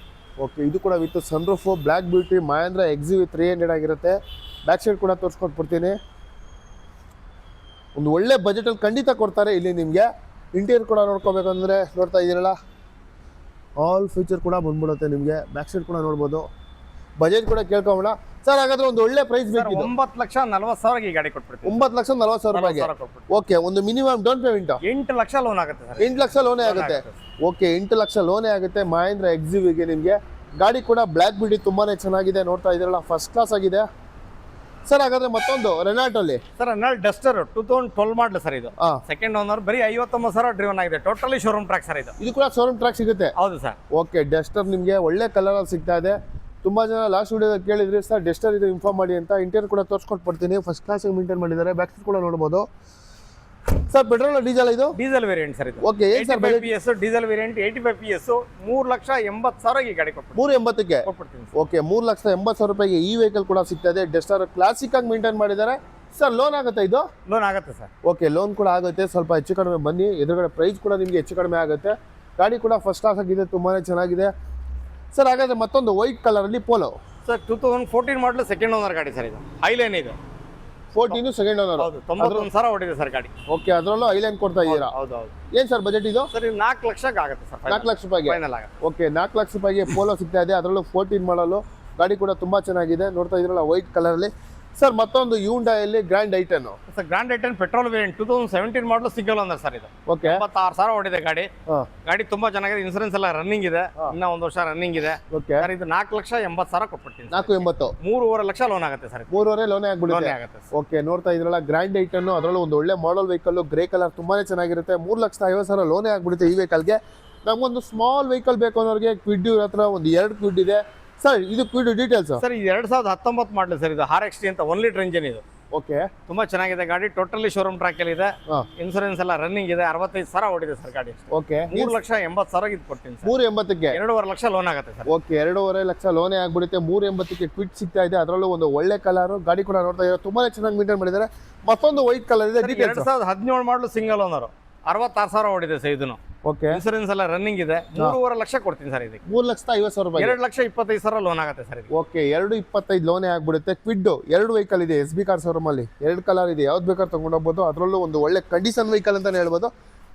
ಓಕೆ ಇದು ಕೂಡ with sunroof black beauty Mahindra XUV 300 ಆಗಿರುತ್ತೆ. ಬ್ಯಾಕ್ ಸೈಡ್ ಕೂಡ ತೋರಿಸ್ಕೊಟ್ಬಿಡ್ತೀನಿ. ಒಂದು ಒಳ್ಳೆ ಬಜೆಟಲ್ಲಿ ಖಂಡಿತ ಕೊಡ್ತಾರೆ ಇಲ್ಲಿ ನಿಮಗೆ. ಇಂಟೀರಿಯರ್ ಕೂಡ ನೋಡ್ಕೋಬೇಕಂದ್ರೆ ನೋಡ್ತಾ ಇದ್ದೀರಲ್ಲ, ಆಲ್ ಫೀಚರ್ ಕೂಡ ಬಂದ್ಬಿಡುತ್ತೆ ನಿಮಗೆ. ಬ್ಯಾಕ್ ಸೈಡ್ ಕೂಡ ನೋಡ್ಬೋದು. ಬಜೆಟ್ ಕೂಡ ಕೇಳ್ಕೊಂಬೋಣ ಸರ್. ಹಾಗಾದ್ರೆ ಒಂದು ಒಳ್ಳೆ ಪ್ರೈಸ್ ಬೇಕು. 9,40,000 ಈ ಗಾಡಿ ಕೊಟ್ಬಿಡ್ತೀವಿ. 9,40,000 ರೂಪಾಯಿಗೆ. ಓಕೆ ಒಂದು minimum down payment 8 lakh loan ಆಗುತ್ತೆ ಸರ್. 8 ಲಕ್ಷ ಲೋನೇ ಆಗುತ್ತೆ. ಓಕೆ 8 ಲಕ್ಷ ಲೋನೇ ಆಗುತ್ತೆ ಮಹೇಂದ್ರ XUVಗೆ ನಿಮಗೆ. ಗಾಡಿ ಕೂಡ ಬ್ಲಾಕ್ ಬ್ಯೂಟಿ ತುಂಬಾನೇ ಚೆನ್ನಾಗಿದೆ. ನೋಡ್ತಾ ಇದ್ದೀರಲ್ಲ, ಫಸ್ಟ್ ಕ್ಲಾಸ್ ಆಗಿದೆ ಸರ್. ಹಾಗಾದ್ರೆ ಮತ್ತೊಂದು ರೆನಾಲ್ಟ್ ಅಲ್ಲಿ sir, Renault Duster 2012 model sir. ಇದು ಸೆಕೆಂಡ್ ಓನರ್, ಬರೀ 59,000 ಡ್ರಿವನ್ ಆಗಿದೆ. Totally showroom track sir. ಇದು ಕೂಡ ಶೋರೂಮ್ ಟ್ರ್ಯಾಕ್ ಸಿಗುತ್ತೆ. ಹೌದು ಸರ್. ಓಕೆ ಡಸ್ಟರ್ ನಿಮಗೆ ಒಳ್ಳೆ ಕಲರ್ ಅಲ್ಲಿ ಸಿಗ್ತಾ ಇದೆ. ತುಂಬಾ ಜನ ಲಾಸ್ಟ್ ವಿಡಿಯೋದಲ್ಲಿ ಕೇಳಿದ್ರಿ ಸರ್ ಡಸ್ಟರ್ ಇದು ಇನ್ಫಾರ್ಮ್ ಮಾಡಿ ಅಂತ. ಇಂಟೀರಿಯರ್ ಕೂಡ ತೋರಿಸ್ಕೊಟ್ಬಿಡ್ತೀನಿ. ಫಸ್ಟ್ ಕ್ಲಾಸ್ ಮೇಂಟೈನ್ ಮಾಡಿದ್ದಾರೆ. ಬ್ಯಾಕ್ ಸೈಡ್ ಕೂಡ ನೋಡ್ಬೋದು ಸರ್. Petrol diesel? ಇದು ಡೀಸೆಲ್ ವೇರಿಯಂಟ್ ಸರ್. ಇದು ಓಕೆ ಏನ್ sir PS diesel variant 85 PS 3,80,000 ಈ ಗಾಡಿ ಕೊಡ್ತೀನಿ. 380ಕ್ಕೆ ಕೊಟ್ಬಿಡ್ತೀನಿ. ಓಕೆ 3,80,000 ರೂಪಾಯಿಗೆ ಈ ವೆಹಿಕಲ್ ಕೂಡ ಸಿಗ್ತಾ ಇದೆ. ಡಸ್ಟರ್ ಕ್ಲಾಸಿಕ್ ಆಗಿ ಮೇಂಟೈನ್ ಮಾಡಿದ್ದಾರೆ ಸರ್. ಲೋನ್ ಆಗುತ್ತೆ? ಇದು ಲೋನ್ ಆಗುತ್ತೆ ಸರ್. ಓಕೆ ಲೋನ್ ಕೂಡ ಆಗುತ್ತೆ. ಸ್ವಲ್ಪ ಹೆಚ್ಚು ಕಡಿಮೆ ಬನ್ನಿ, ಎದುರುಗಡೆ ಪ್ರೈಸ್ ಕೂಡ ನಿಮಗೆ ಹೆಚ್ಚು ಕಡಿಮೆ ಆಗುತ್ತೆ. ಗಾಡಿ ಕೂಡ ಫಸ್ಟ್ ಕ್ಲಾಸ್ ಆಗಿದೆ, ತುಂಬಾನೇ ಚೆನ್ನಾಗಿದೆ ಸರ್. ಹಾಗಾದ್ರೆ ಮತ್ತೊಂದು ವೈಟ್ ಕಲರ್ ಅಲ್ಲಿ polo sir. 2014 model second owner ಗಾಡಿ ಸರ್. ಇದು ಹೈಲೈನ್ ಇದೆ. 14 ಸೆಕೆಂಡ್ ಓನರ್. 91,000 ಓಡಿದೆ ಸರ್ ಗಾಡಿ. ಓಕೆ ಅದರಲ್ಲೂ ಐಲ್ಯಾಂಡ್ ಕೊಡ್ತಾ ಇದ್ದೀರಾ? ಹೌದು ಹೌದು. ಏನ್ ಸರ್ ಬಜೆಟ್ ಇದು? ಸರ್ 4 ಲಕ್ಷಕ್ಕೆ ಆಗುತ್ತೆ ಸರ್. 4 ಲಕ್ಷ ರೂಪಾಯಿಗೆ ಫೈನಲ್ ಆಗುತ್ತೆ. ಓಕೆ 4 ಲಕ್ಷ ರೂಪಾಯಿಗೆ ಪೋಲೋ ಸಿಗ್ತಾ ಇದೆ. ಅದರಲ್ಲೂ 14 ಮಾಡಲು. ಗಾಡಿ ಕೂಡ ತುಂಬಾ ಚೆನ್ನಾಗಿದೆ. ನೋಡ್ತಾ ಇದ್ರಲ್ಲ ವೈಟ್ ಕಲರ್ ಅಲ್ಲಿ ಸರ್. ಮತ್ತೊಂದು ಹ್ಯುಂಡೈಯಲ್ಲಿ grand i ten sir. Grand i ten petrol variant 2017 model single owner sir. ಇದು ಓಕೆ 86,000 ಓಡಿದೆ ಗಾಡಿ. ಗಾಡಿ ತುಂಬಾ ಚೆನ್ನಾಗಿದೆ. ಇನ್ಸೂರೆನ್ಸ್ ಎಲ್ಲ ರನ್ನಿಂಗ್ ಇದೆ. ಇನ್ನ 1 ವರ್ಷ ರನ್ನಿಂಗ್ ಇದೆ. ಓಕೆ ಸರ್ ಇದು 4,80,000 ಕೊಟ್ಬಿಡ್ತೀನಿ. 480. 3.5 ಲಕ್ಷ ಲೋನ್ ಆಗುತ್ತೆ ಸರ್. 3.5 ಲೋನೇ ಆಗ್ಬಿಡುತ್ತೆ. ಓಕೆ ನೋಡ್ತಾ ಇದ್ರಲ್ಲ ಗ್ರ್ಯಾಂಡ್ ಐಟನ್, ಅದರಲ್ಲೂ ಒಂದು ಒಳ್ಳೆ ಮಾಡಲ್ ವೆಹಿಕಲ್, ಗ್ರೇ ಕಲರ್, ತುಂಬಾನೇ ಚೆನ್ನಾಗಿರುತ್ತೆ. 3,50,000 ಲೋನೇ ಆಗ್ಬಿಡುತ್ತೆ ಈ ವೆಹಿಕಲ್ಗೆ. ನಮಗೊಂದು ಸ್ಮಾಲ್ ವೆಹಿಕಲ್ ಬೇಕು ಅನ್ನೋರಿಗೆ ಕ್ವಿಡ್ ಇವ್ರ ಹತ್ರ ಒಂದು 2 ಕ್ವಿಡ್ ಇದೆ ಸರ್. ಇದು ಕ್ವಿಡ್ ಡೀಟೇಲ್ಸ್ ಸರ್. ಇದು 2019 ಮಾಡಲಿ ಸರ್. ಇದು RXT ಅಂತ 1 ಲೀಟರ್ ಇಂಜಿನ್. ಇದು ಓಕೆ ತುಂಬಾ ಚೆನ್ನಾಗಿದೆ ಗಾಡಿ, ಟೋಟಲಿ ಶೋರೂಮ್ ಟ್ರ್ಯಾಕ್ ಅಲ್ಲಿ ಇದೆ. ಹಾ ಇನ್ಸೂರೆನ್ಸ್ ಎಲ್ಲ ರನ್ನಿಂಗ್ ಇದೆ. 65,000 ಓಡಿದೆ ಸರ್ ಗಾಡಿ. ಓಕೆ 3,80,000 ಇದು ಕೊಡ್ತೀನಿ ಸರ್. 380ಕ್ಕೆ 2.5 ಲಕ್ಷ ಲೋನ್ ಆಗುತ್ತೆ ಸರ್. ಓಕೆ 2.5 ಲಕ್ಷ ಲೋನೇ ಆಗ್ಬಿಡುತ್ತೆ. 380ಕ್ಕೆ ಕ್ವಿಟ್ ಸಿಗ್ತಾ ಇದೆ. ಅದರಲ್ಲೂ ಒಂದು ಒಳ್ಳೆ ಕಲರ್ ಗಾಡಿ ಕೂಡ ನೋಡ್ತಾ ಇದ್ದಾರೆ, ತುಂಬಾನೇ ಚೆನ್ನಾಗಿ ಮೇಂಟೈನ್ ಮಾಡಿದ್ದಾರೆ. ಮತ್ತೊಂದು ವೈಟ್ ಕಲರ್ ಇದೆ. 2017 ಮಾಡಲು ಸಿಂಗಲ್ ಓನರ್, 66,000 ಓಡಿದೆ ಸರ್. ಇದನ್ನು ಓಕೆ ಇನ್ಸೂರೆನ್ಸ್ ಎಲ್ಲ ರನ್ನಿಂಗ್ ಇದೆ. 3.5 ಲಕ್ಷ ಕೊಡ್ತೀನಿ ಸರ್ ಇದಕ್ಕೆ. 3,50,000 ರೂಪಾಯಿ. 2,25,000 ಲೋನ್ ಆಗುತ್ತೆ ಸರ್. ಓಕೆ 2.25 ಲೋನೇ ಆಗ್ಬಿಡುತ್ತೆ. ಕ್ವಿಡ್ 2 ವೆಹಿಕಲ್ ಇದೆ ಎಸ್ ಬಿ ಕಾರ್ ಶೋರೂಮ್ ಅಲ್ಲಿ. 2 ಕಲರ್ ಇದೆ, ಯಾವ್ದು ಬೇಕಾದ್ರೂ ತಗೊಂಡೋಗ್ಬೋದು. ಅದರಲ್ಲೂ ಒಂದು ಒಳ್ಳೆ ಕಂಡೀಷನ್ ವೆಹಿಕಲ್ ಅಂತಾನೆ ಹೇಳ್ಬೋದು.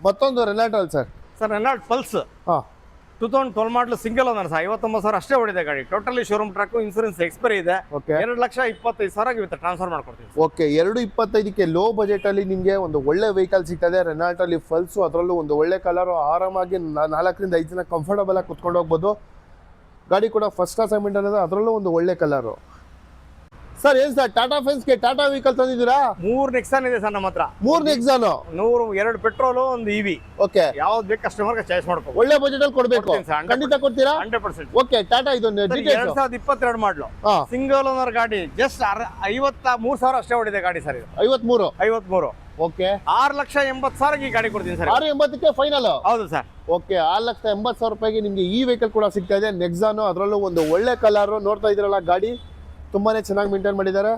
ಮತ್ತೊಂದು ರೆನಾಲ್ಟ್ ಅಲ್ಲ ಸರ್? ಸರ್ ರೆನಾಲ್ಟ್ ಪಲ್ಸ್ ಹಾಂ 2012 ಮಾಡಲು ಸಿಂಗಲ್ ಓನರ್ ಸರ್. 59,000 ಅಷ್ಟೇ ಓಡಿದೆ ಗಾಡಿ. Totally showroom track, insurance expiry ಇದೆ. ಓಕೆ 2,25,000 ಇವತ್ತು ಟ್ರಾನ್ಸ್ಫರ್ ಮಾಡ್ಕೊಡ್ತೀವಿ. ಓಕೆ 2.25ಕ್ಕೆ ಲೋ ಬಜೆಟ್ ಅಲ್ಲಿ ನಿಮಗೆ ಒಂದು ಒಳ್ಳೆ ವೆಹಿಕಲ್ ಸಿಗ್ತದೆ. ರೆನಾಲ್ಟ್ ಅಲ್ಲಿ ಫಲ್ಸು, ಅದರಲ್ಲೂ ಒಂದು ಒಳ್ಳೆ ಕಲರ್, ಆರಾಮಾಗಿ 4ರಿಂದ 5 ಜನ ಕಂಫರ್ಟಬಲ್ ಆಗಿ ಕುತ್ಕೊಂಡು ಹೋಗ್ಬೋದು. ಗಾಡಿ ಕೂಡ ಫಸ್ಟ್ ಕ್ಲಾಸ್ ಆಗಿ ಮೇಂಟೈನ್ ಇದೆ. ಅದರಲ್ಲೂ ಒಂದು ಒಳ್ಳೆ ಕಲರು. ಸರ್ ಏನ್ ಸರ್ ಟಾಟಾ ಫೆನ್ಸ್ಗೆ ಟಾಟಾ ವೆಹಿಕಲ್ ತಂದಿದ್ದೀರಾ? 3 ನೆಕ್ಸಾನ್ ಇದೆ ಸರ್ ನಮ್ಮ ಹತ್ರ. 3 ನೆಕ್ಸಾನು, 2 ಪೆಟ್ರೋಲು, 1 ಇವಿ. ಓಕೆ ಯಾವ್ದು ಬೇಕು ಕಸ್ಟಮರ್ಗೆ ಚಾಯ್ಸ್ ಮಾಡ್ಕೋಬಹುದು. ಒಳ್ಳೆ ಬಜೆಟ್ ಅಲ್ಲಿ ಕೊಡ್ಬೇಕು, ಕೊಡ್ತೀನಿ ಸರ್, 100%. ಖಂಡಿತ ಕೊಡ್ತೀರಾ? 100%. ಓಕೆ ಟಾಟಾ ಇದೊಂದು ಡೀಟೇಲ್ಸ್. 2022 ಮಾಡಲು ಹಾ ಸಿಂಗಲ್ ಓನರ್ ಗಾಡಿ. ಜಸ್ಟ್ 53,000 ಅಷ್ಟೇ ಓಡಿದೆ ಗಾಡಿ ಸರ್. ಇದು 53. 53. ಓಕೆ 6,80,000 ಈ ಗಾಡಿ ಕೊಡ್ತೀನಿ ಸರ್. 680ಕ್ಕೆ ಫೈನಲ್. ಹೌದು ಸರ್. ಓಕೆ 6,80,000 ರೂಪಾಯಿಗೆ ನಿಮಗೆ ಈ ವೆಹಿಕಲ್ ಕೂಡ ಸಿಗ್ತಾ ಇದೆ. ನೆಕ್ಸಾನು, ಅದರಲ್ಲೂ ಒಂದು ಒಳ್ಳೆ ಕಲರ್. ನೋಡ್ತಾ ಇದ್ರಲ್ಲ ಗಾಡಿ ತುಂಬಾನೇ ಚೆನ್ನಾಗಿ ಮೇಂಟೈನ್ ಮಾಡಿದ್ದಾರೆ.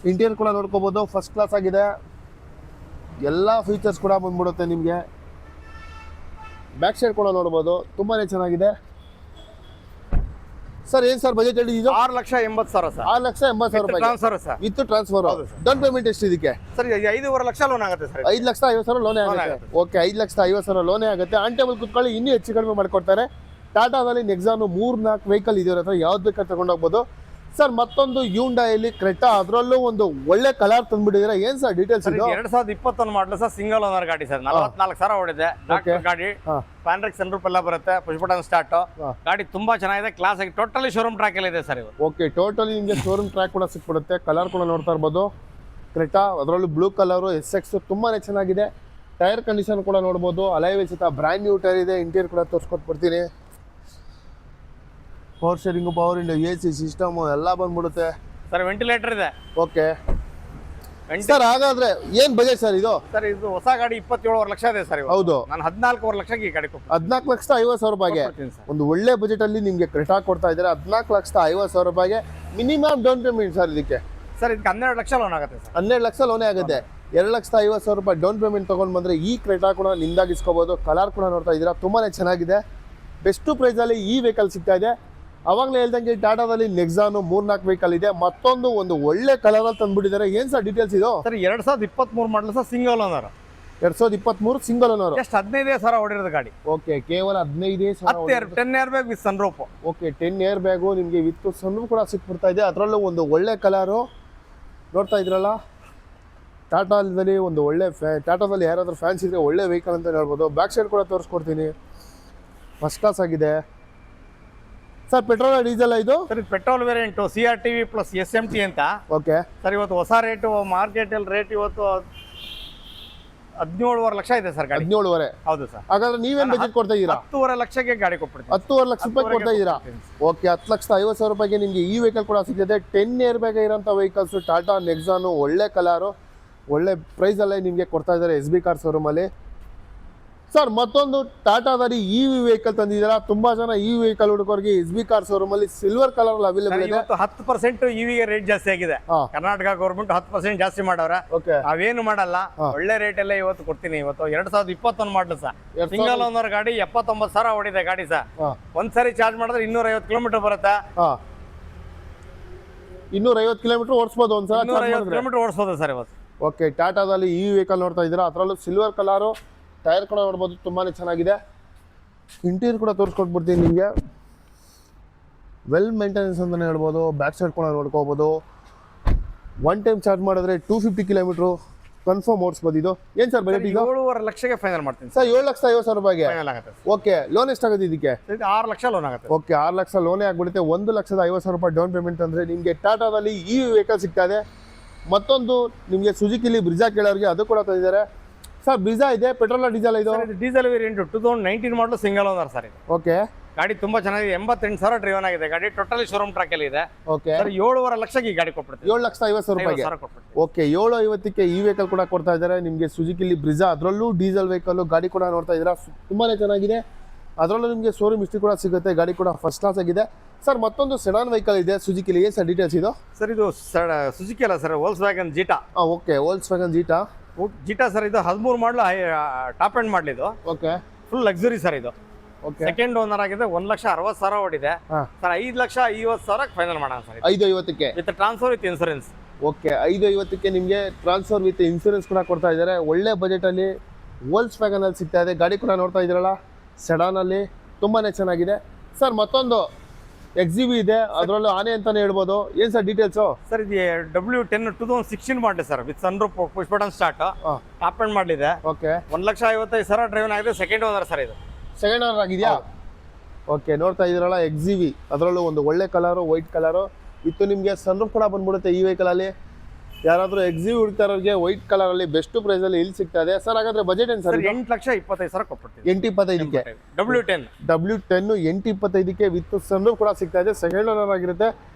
ಇಂಟೀರಿಯರ್ ಕೂಡ ನೋಡ್ಕೋಬಹುದು, ಫಸ್ಟ್ ಕ್ಲಾಸ್ ಆಗಿದೆ. ಎಲ್ಲ ಫೀಚರ್ಸ್ ಕೂಡ ಬಂದ್ಬಿಡುತ್ತೆ ನಿಮಗೆ. ಬ್ಯಾಕ್ ಸೈಡ್ ಕೂಡ ನೋಡ್ಬೋದು, ತುಂಬಾನೇ ಚೆನ್ನಾಗಿದೆ. ಸರ್ ಏನ್ ಸರ್ ಬಜೆಟ್ ಹೇಳಿ? 6,80,000 ಸರ್. 6,80,000 ರೂಪಾಯಿ ಟ್ರಾನ್ಸ್ಫರ್ ಸರ್. With transfer. ಹೌದು ಸರ್. ಡೌನ್ ಪೇಮೆಂಟ್ ಎಷ್ಟು ಇದಕ್ಕೆ? ಸರ್ 5.5 ಲಕ್ಷ ಲೋನ್ ಆಗುತ್ತೆ ಸರ್. 5,50,000 ಲೋನೇ ಆಗುತ್ತೆ. ಓಕೆ 5,50,000 ಲೋನೇ ಆಗುತ್ತೆ. ಆನ್ ಟೇಬಲ್ ಕುತ್ಕೊಳ್ಳಿ, ಇನ್ನೂ ಹೆಚ್ಚು ಕಡಿಮೆ ಮಾಡ್ಕೊಡ್ತಾರೆ. ಟಾಟಾದಲ್ಲಿ ನೆಕ್ಸಾನು 3-4 ವೆಹಿಕಲ್ ಇದೆಯವ್ರ ಹತ್ರ, ಯಾವ್ದು ಬೇಕಾದ್ರೆ ತಗೊಂಡೋಗ್ಬೋದು. ಸರ್ ಮತ್ತೊಂದು ಹ್ಯುಂಡೈಲಿ ಕ್ರೆಟಾ, ಅದರಲ್ಲೂ ಒಂದು ಒಳ್ಳೆ ಕಲರ್ ತಂದ್ಬಿಟ್ಟಿದ್ದೀರಾ. ಏನ್ ಸರ್ ಡೀಟೇಲ್ಸ್? 2021 ಮಾಡಲು ಸರ್, ಸಿಂಗಲ್ ಓನರ್ ಗಾಡಿ ಸರ್. 44,000 ಓಡಿದೆ. ಡಾಕ್ಟರ್ ಗಾಡಿ, ಪ್ಯಾನ್ರಿಕ್ ಸನ್ರೂಫ್ ಎಲ್ಲ ಬರುತ್ತೆ, ಪುಷ್ ಬಟನ್ ಸ್ಟಾರ್ಟ್. ಗಾಡಿ ತುಂಬಾ ಚೆನ್ನಾಗಿದೆ, ಕ್ಲಾಸ್ ಆಗಿ ಟೋಟಲಿ ಶೋರೂಮ್ ಟ್ರ್ಯಾಕ್ ಅಲ್ಲಿ ಇದೆ ಸರ್ ಇದು. ಓಕೆ ಟೋಟಲಿ ನಿಮಗೆ ಶೋರೂಮ್ ಟ್ರ್ಯಾಕ್ ಕೂಡ ಸಿಕ್ಬಿಡುತ್ತೆ. ಕಲರ್ ಕೂಡ ನೋಡ್ತಾ ಇರ್ಬೋದು, ಕ್ರೆಟಾ, ಅದರಲ್ಲೂ ಬ್ಲೂ ಕಲರು, SX ತುಂಬಾನೇ ಚೆನ್ನಾಗಿದೆ. ಟೈರ್ ಕಂಡೀಷನ್ ಕೂಡ ನೋಡ್ಬೋದು, ಅಲೈವೆ ಸಹಿತ ಬ್ರ್ಯಾಂಡ್ ನ್ಯೂ ಟೈರ್ ಇದೆ. ಇಂಟೀರಿಯರ್ ಕೂಡ ತೋರಿಸ್ಕೊಟ್ಬಿಡ್ತೀನಿ. Power steering, power window, AC system ಎಲ್ಲ ಬಂದ್ಬಿಡುತ್ತೆ ಸರ್. ವೆಂಟಿಲೇಟರ್ ಇದೆ. ಓಕೆ ಸರ್ ಹಾಗಾದ್ರೆ ಏನ್ ಬಜೆಟ್ ಸರ್ ಇದು? ಸರ್ ಇದು ಹೊಸ ಗಾಡಿ 27.5 ಲಕ್ಷ ಇದೆ ಸರ್. ಹೌದು, ನಾನು 14.5 ಲಕ್ಷಕ್ಕೆ ಈ ಗಾಡಿ ಕೊಡ್ತೀನಿ. 14,50,000 ರೂಪಾಯಿಗೆ ಒಂದು ಒಳ್ಳೆ ಬಜೆಟ್ ಅಲ್ಲಿ ನಿಮ್ಗೆ ಕ್ರೆಟಾ ಕೊಡ್ತಾ ಇದ್ದಾರೆ. 14,50,000 ರೂಪಾಯಿಗೆ ಮಿನಿಮಮ್ ಡೌನ್ ಪೇಮೆಂಟ್ ಸರ್ ಇದಕ್ಕೆ? ಸರ್ ಇದಕ್ಕೆ 12 ಲಕ್ಷ ಲೋನ್ ಆಗುತ್ತೆ ಸರ್. 12 ಲಕ್ಷ ಲೋನೇ ಆಗುತ್ತೆ. 2,50,000 ರೂಪಾಯಿ ಡೌನ್ ಪೇಮೆಂಟ್ ತಗೊಂಡ್ ಬಂದ್ರೆ ಈ ಕ್ರೆಟಾ ಕೂಡ ನಿಂದಾಗಿಸ್ಕೋಬಹುದು. ಕಲರ್ ಕೂಡ ನೋಡ್ತಾ ಇದ್ದೀರಾ, ತುಂಬಾನೇ ಚೆನ್ನಾಗಿದೆ. ಬೆಸ್ಟ್ ಪ್ರೈಸ್ ಅಲ್ಲಿ ಈ ವೆಹಿಕಲ್ ಸಿಗ್ತಾ ಇದೆ. ಅವಾಗಲೇ ಹೇಳ್ದಂಗೆ ಟಾಟಾದಲ್ಲಿ ನೆಕ್ಸಾನು 3-4 ವೆಹಿಕಲ್ ಇದೆ. ಮತ್ತೊಂದು ಒಂದು ಒಳ್ಳೆ ಕಲರ್ ಅಲ್ಲಿ ತಂದ್ಬಿಟ್ಟಿದ್ದಾರೆ. ಏನ್ ಸರ್ ಡೀಟೇಲ್ಸ್ ಇದು? ಸರ್ 2023 ಮಾಡಲು sir, single owner. 2023 single owner. Just 15,000 ಓಡಿರೋದು ಗಾಡಿ. ಓಕೆ ಕೇವಲ 15,000. 10 air bag with sunroof. Okay 10 air bag ನಿಮಗೆ ವಿತ್ ಸನ್ರೂಫ್ ಕೂಡ ಸಿಕ್ಬಿಡ್ತಾ ಇದೆ. ಅದರಲ್ಲೂ ಒಂದು ಒಳ್ಳೆ ಕಲರು ನೋಡ್ತಾ ಇದ್ರಲ್ಲ. ಟಾಟಾದಲ್ಲಿ ಒಂದು ಒಳ್ಳೆ ಟಾಟಾದಲ್ಲಿ ಯಾರಾದ್ರೂ ಫ್ಯಾನ್ಸ್ ಇದ್ರೆ ಒಳ್ಳೆ ವೆಹಿಕಲ್ ಅಂತ ಹೇಳ್ಬೋದು. ಬ್ಯಾಕ್ ಸೈಡ್ ಕೂಡ ತೋರಿಸ್ಕೊಡ್ತೀನಿ, ಫಸ್ಟ್ ಕ್ಲಾಸ್ ಆಗಿದೆ. ಸರ್ ಪೆಟ್ರೋಲ್ ಡೀಸೆಲ್ ಇದು? ಸರ್ ಇದು petrol variant, CRTV plus SMT ಅಂತ. ಓಕೆ ಸರ್ ಇವತ್ತು ಹೊಸ ರೇಟು, ಮಾರ್ಕೆಟ್ ಅಲ್ಲಿ ರೇಟ್ ಇವತ್ತು 17.5 ಲಕ್ಷ ಇದೆ ಸರ್ ಗಾಡಿ. 17.5. ಹೌದು ಸರ್. ಹಾಗಾದ್ರೆ ನೀವೇನ್ ಬಜೆಟ್ ಕೊಡ್ತಾ ಇದ್ದೀರಾ? 10.5 ಲಕ್ಷಕ್ಕೆ ಗಾಡಿ ಕೊಟ್ಬಿಡ್ತೀನಿ. 10.5 ಲಕ್ಷ ರೂಪಾಯಿ ಕೊಡ್ತಾ ಇದ್ದೀರಾ? ಓಕೆ 10,50,000 ರೂಪಾಯಿಗೆ ನಿಮಗೆ ಈ ವೆಹಿಕಲ್ ಕೂಡ ಸಿಗ್ತದೆ. 10 ಏರ್ ಬ್ಯಾಗ್ ಇರೋಂಥ ವೆಹಿಕಲ್ಸ್ ಟಾಟಾ ನೆಕ್ಸಾನು, ಒಳ್ಳೆ ಕಲರು, ಒಳ್ಳೆ ಪ್ರೈಸ್ ಅಲ್ಲೇ ನಿಮಗೆ ಕೊಡ್ತಾ ಇದ್ದಾರೆ SB ಕಾರ್ ಶೋರೂಮ್ ಅಲ್ಲಿ. ಸರ್ ಮತ್ತೊಂದು ಟಾಟಾದಲ್ಲಿ ಈ ವೆಹಿಕಲ್ ತಂದಿದ್ದೀರಾ. ತುಂಬಾ ಜನ ಈ ವೆಹಿಕಲ್ ಹುಡುಗರಿಗೆ SB ಕಾರ್ ಶೋರೂಮ್ ಅಲ್ಲಿ ಸಿಲ್ವರ್ ಕಲರ್ ಅವೈಲೇಬಲ್ ಇದೆ. ಇವತ್ತು 10% EVಗೆ ರೇಟ್ ಜಾಸ್ತಿ ಆಗಿದೆ. ಕರ್ನಾಟಕ ಗೌರ್ಮೆಂಟ್ 10% ಜಾಸ್ತಿ ಮಾಡವ್ರೆ. ನಾವೇನು ಮಾಡಲ್ಲ, ಒಳ್ಳೆ ರೇಟ್ ಅಲ್ಲೇ ಇವತ್ತು ಕೊಡ್ತೀನಿ. ಇವತ್ತು 2021 ಮಾಡಲು ಸರ್, ಸಿಂಗಲ್ ಓನರ್ ಗಾಡಿ, 79,000 ಓಡಿದೆ ಗಾಡಿ ಸರ್. ಒಂದ್ಸರಿ ಚಾರ್ಜ್ ಮಾಡಿದ್ರೆ 250 ಕಿಲೋಮೀಟರ್ ಬರುತ್ತೆ. 250 ಕಿಲೋಮೀಟರ್ ಓಡಿಸಬಹುದು ಒಂದ್ಸಲ. 250 ಕಿಲೋಮೀಟರ್ ಓಡಿಸಬಹುದು ಸರ್ ಇವತ್ತು. ಓಕೆ ಟಾಟಾದಲ್ಲಿ ಈ ವೆಹಿಕಲ್ ನೋಡ್ತಾ ಇದ್ದೀರಾ. ಅದರಲ್ಲೂ ಸಿಲ್ವರ್ ಕಲರು, ಟೈರ್ ಕೂಡ ನೋಡ್ಬೋದು, ತುಂಬಾನೇ ಚೆನ್ನಾಗಿದೆ. ಇಂಟೀರಿಯರ್ ಕೂಡ ತೋರಿಸ್ಕೊಟ್ಬಿಡ್ತೀನಿ ನಿಮಗೆ. ವೆಲ್ ಮೇಂಟೆನೆನ್ಸ್ ಅಂತಲೇ ಹೇಳ್ಬೋದು. ಬ್ಯಾಕ್ ಸೈಡ್ ಕೂಡ ನೋಡ್ಕೋಬೋದು. ಒನ್ ಟೈಮ್ ಚಾರ್ಜ್ ಮಾಡಿದ್ರೆ 250 ಕಿಲೋಮೀಟ್ರು ಕನ್ಫರ್ಮ್ ಓಡಿಸ್ಬೋದು. ಇದು ಏನು ಸರ್ ಬಜೆಟ್? ಈಗ 7.5 ಲಕ್ಷಕ್ಕೆ ಫೈನಲ್ ಮಾಡ್ತೀನಿ ಸರ್. 7,50,000 ರೂಪಾಯಿಗೆ ಫೈನಲ್ ಆಗುತ್ತೆ. ಓಕೆ ಲೋನ್ ಎಷ್ಟಾಗುತ್ತೆ ಇದಕ್ಕೆ? 6 ಲಕ್ಷ ಲೋನ್ ಆಗುತ್ತೆ. ಓಕೆ 6 ಲಕ್ಷ ಲೋನೇ ಆಗ್ಬಿಡುತ್ತೆ. 1,50,000 ರೂಪಾಯಿ ಡೌನ್ ಪೇಮೆಂಟ್ ಅಂದರೆ ನಿಮಗೆ ಟಾಟಾದಲ್ಲಿ ಈ ವೆಹಿಕಲ್ ಸಿಗ್ತಾ ಇದೆ. ಮತ್ತೊಂದು ನಿಮಗೆ ಸುಜುಕಿಲಿ ಬ್ರಿಜಾ ಕೇಳೋರಿಗೆ ಅದು ಕೂಡ ತಂದಿದ್ದಾರೆ. ಸರ್ ಬ್ರಿಜಾ ಇದೆ, ಪೆಟ್ರೋಲ್ ಡೀಸೆಲ್ ಇದು? ಡೀಸೆಲ್ ವೇರಿಯಂಟ್ 2019 ಮಾಡಲು ಸಿಂಗಲ್ ಓನರ್ ಸರ್ ಇದು. ಓಕೆ ಗಾಡಿ ತುಂಬಾ ಚೆನ್ನಾಗಿದೆ, 88,000 ಡ್ರೈವನ್ ಆಗಿದೆ ಗಾಡಿ, ಟೋಟಲಿ ಶೋರೂಮ್ ಟ್ರ್ಯಾಕ್ ಅಲ್ಲಿ ಇದೆ ಓಕೆ ಸರ್. 7.5 ಲಕ್ಷಕ್ಕೆ ಈ ಗಾಡಿ ಕೊಟ್ಬಿಡ್ತೀವಿ. 7,50,000 ರೂಪಾಯಿಗೆ. ಓಕೆ 750ಕ್ಕೆ ಈ ವೆಹಿಕಲ್ ಕೂಡ ಕೊಡ್ತಾ ಇದ್ದಾರೆ ನಿಮಗೆ. ಸುಜುಕಿಲಿ ಬ್ರಿಜಾ, ಅದರಲ್ಲೂ ಡೀಸೆಲ್ ವೆಹಿಕಲ್ ಗಾಡಿ ಕೂಡ ನೋಡ್ತಾ ಇದ್ದೀರಾ, ತುಂಬಾನೇ ಚೆನ್ನಾಗಿದೆ. ಅದರಲ್ಲೂ ನಿಮಗೆ ಶೋರೂಮ್ ಹಿಸ್ಟ್ರಿ ಕೂಡ ಸಿಗುತ್ತೆ, ಗಾಡಿ ಕೂಡ ಫಸ್ಟ್ ಕ್ಲಾಸ್ ಆಗಿದೆ. ಸರ್ ಮತ್ತೊಂದು ಸೆಡಾನ್ ವೆಹಿಕಲ್ ಇದೆ ಸುಜುಕಿಲಿ, ಏನು ಸರ್ ಡೀಟೇಲ್ಸ್ ಇದು? ಸರ್ ಇದು ಸುಜುಕಿ ಅಲ್ಲ sir, Volkswagen Jetta. Okay Volkswagen Jetta sir. ಇದು 13 ಮಾಡಲು ಟಾಪ್ ಎಂಡ್ ಮಾಡಲಿ ಇದು. ಓಕೆ ಫುಲ್ ಲಕ್ಸುರಿ ಸರ್ ಇದು. ಓಕೆ ಸೆಕೆಂಡ್ ಓನರ್ ಆಗಿದೆ, 1,60,000 ಓಡಿದೆ ಸರ್. 5,50,000 ಫೈನಲ್ ಮಾಡೋಣ ಸರ್ 550ಕ್ಕೆ with transfer with insurance. Okay 550ಕ್ಕೆ ನಿಮಗೆ ಟ್ರಾನ್ಸ್ಫರ್ ವಿತ್ ಇನ್ಸೂರೆನ್ಸ್ ಕೂಡ ಕೊಡ್ತಾ ಇದ್ದಾರೆ. ಒಳ್ಳೆ ಬಜೆಟಲ್ಲಿ ವೋಲ್ಸ್ ವ್ಯಾಗನ್ ಅಲ್ಲಿ ಸಿಗ್ತಾ ಇದೆ. ಗಾಡಿ ಕೂಡ ನೋಡ್ತಾ ಇದ್ದೀರಲ್ಲ, ಸೆಡಾನಲ್ಲಿ ತುಂಬಾನೇ ಚೆನ್ನಾಗಿದೆ. ಸರ್ ಮತ್ತೊಂದು XUV ಇದೆ, ಅದರಲ್ಲೂ ಆನೆ ಅಂತಾನೆ ಹೇಳ್ಬೋದು. ಏನು ಸರ್ ಡೀಟೇಲ್ಸು? ಸರ್ ಇದು W10 2016 ಮಾಡಲಿ sir, with sunroof push button start, top end ಮಾಡಲಿದೆ. ಓಕೆ 1,55,000 ಡ್ರೈವನ್ ಆಗಿದೆ, ಸೆಕೆಂಡ್ ಓನರ್ ಸರ್ ಇದು. ಸೆಕೆಂಡ್ ಓನರ್ ಆಗಿದೆಯಾ? ಓಕೆ ನೋಡ್ತಾ ಇದ್ದೀರಲ್ಲ XUV, ಅದರಲ್ಲೂ ಒಂದು ಒಳ್ಳೆ ಕಲರು, ವೈಟ್ ಕಲರು ಇತ್ತು. ನಿಮಗೆ ಸನ್ರೂಫ್ ಕೂಡ ಬಂದ್ಬಿಡುತ್ತೆ ಈ ವೆಹಿಕಲಲ್ಲಿ. ಯಾರಾದರೂ XUV ಹುಡುಕ್ತಾ ಇರೋರಿಗೆ ವೈಟ್ ಕಲರಲ್ಲಿ ಬೆಸ್ಟ್ ಪ್ರೈಸಲ್ಲಿ ಇಲ್ಲಿ ಸಿಗ್ತಾ ಇದೆ. ಸರ್ ಹಾಗಾದ್ರೆ ಬಜೆಟ್ ಏನು ಸರ್? 8,25,000 ಕೊಟ್ಬಿಡ್ತೀವಿ. 8,25ಕ್ಕೆ W10 8,25ಕ್ಕೆ ವಿತ್ ಸನ್ರೂಫ್ ಕೂಡ ಸಿಗ್ತಾ ಇದೆ. ಸೆಕೆಂಡ್ ಓನರ್ ಆಗಿರುತ್ತೆ.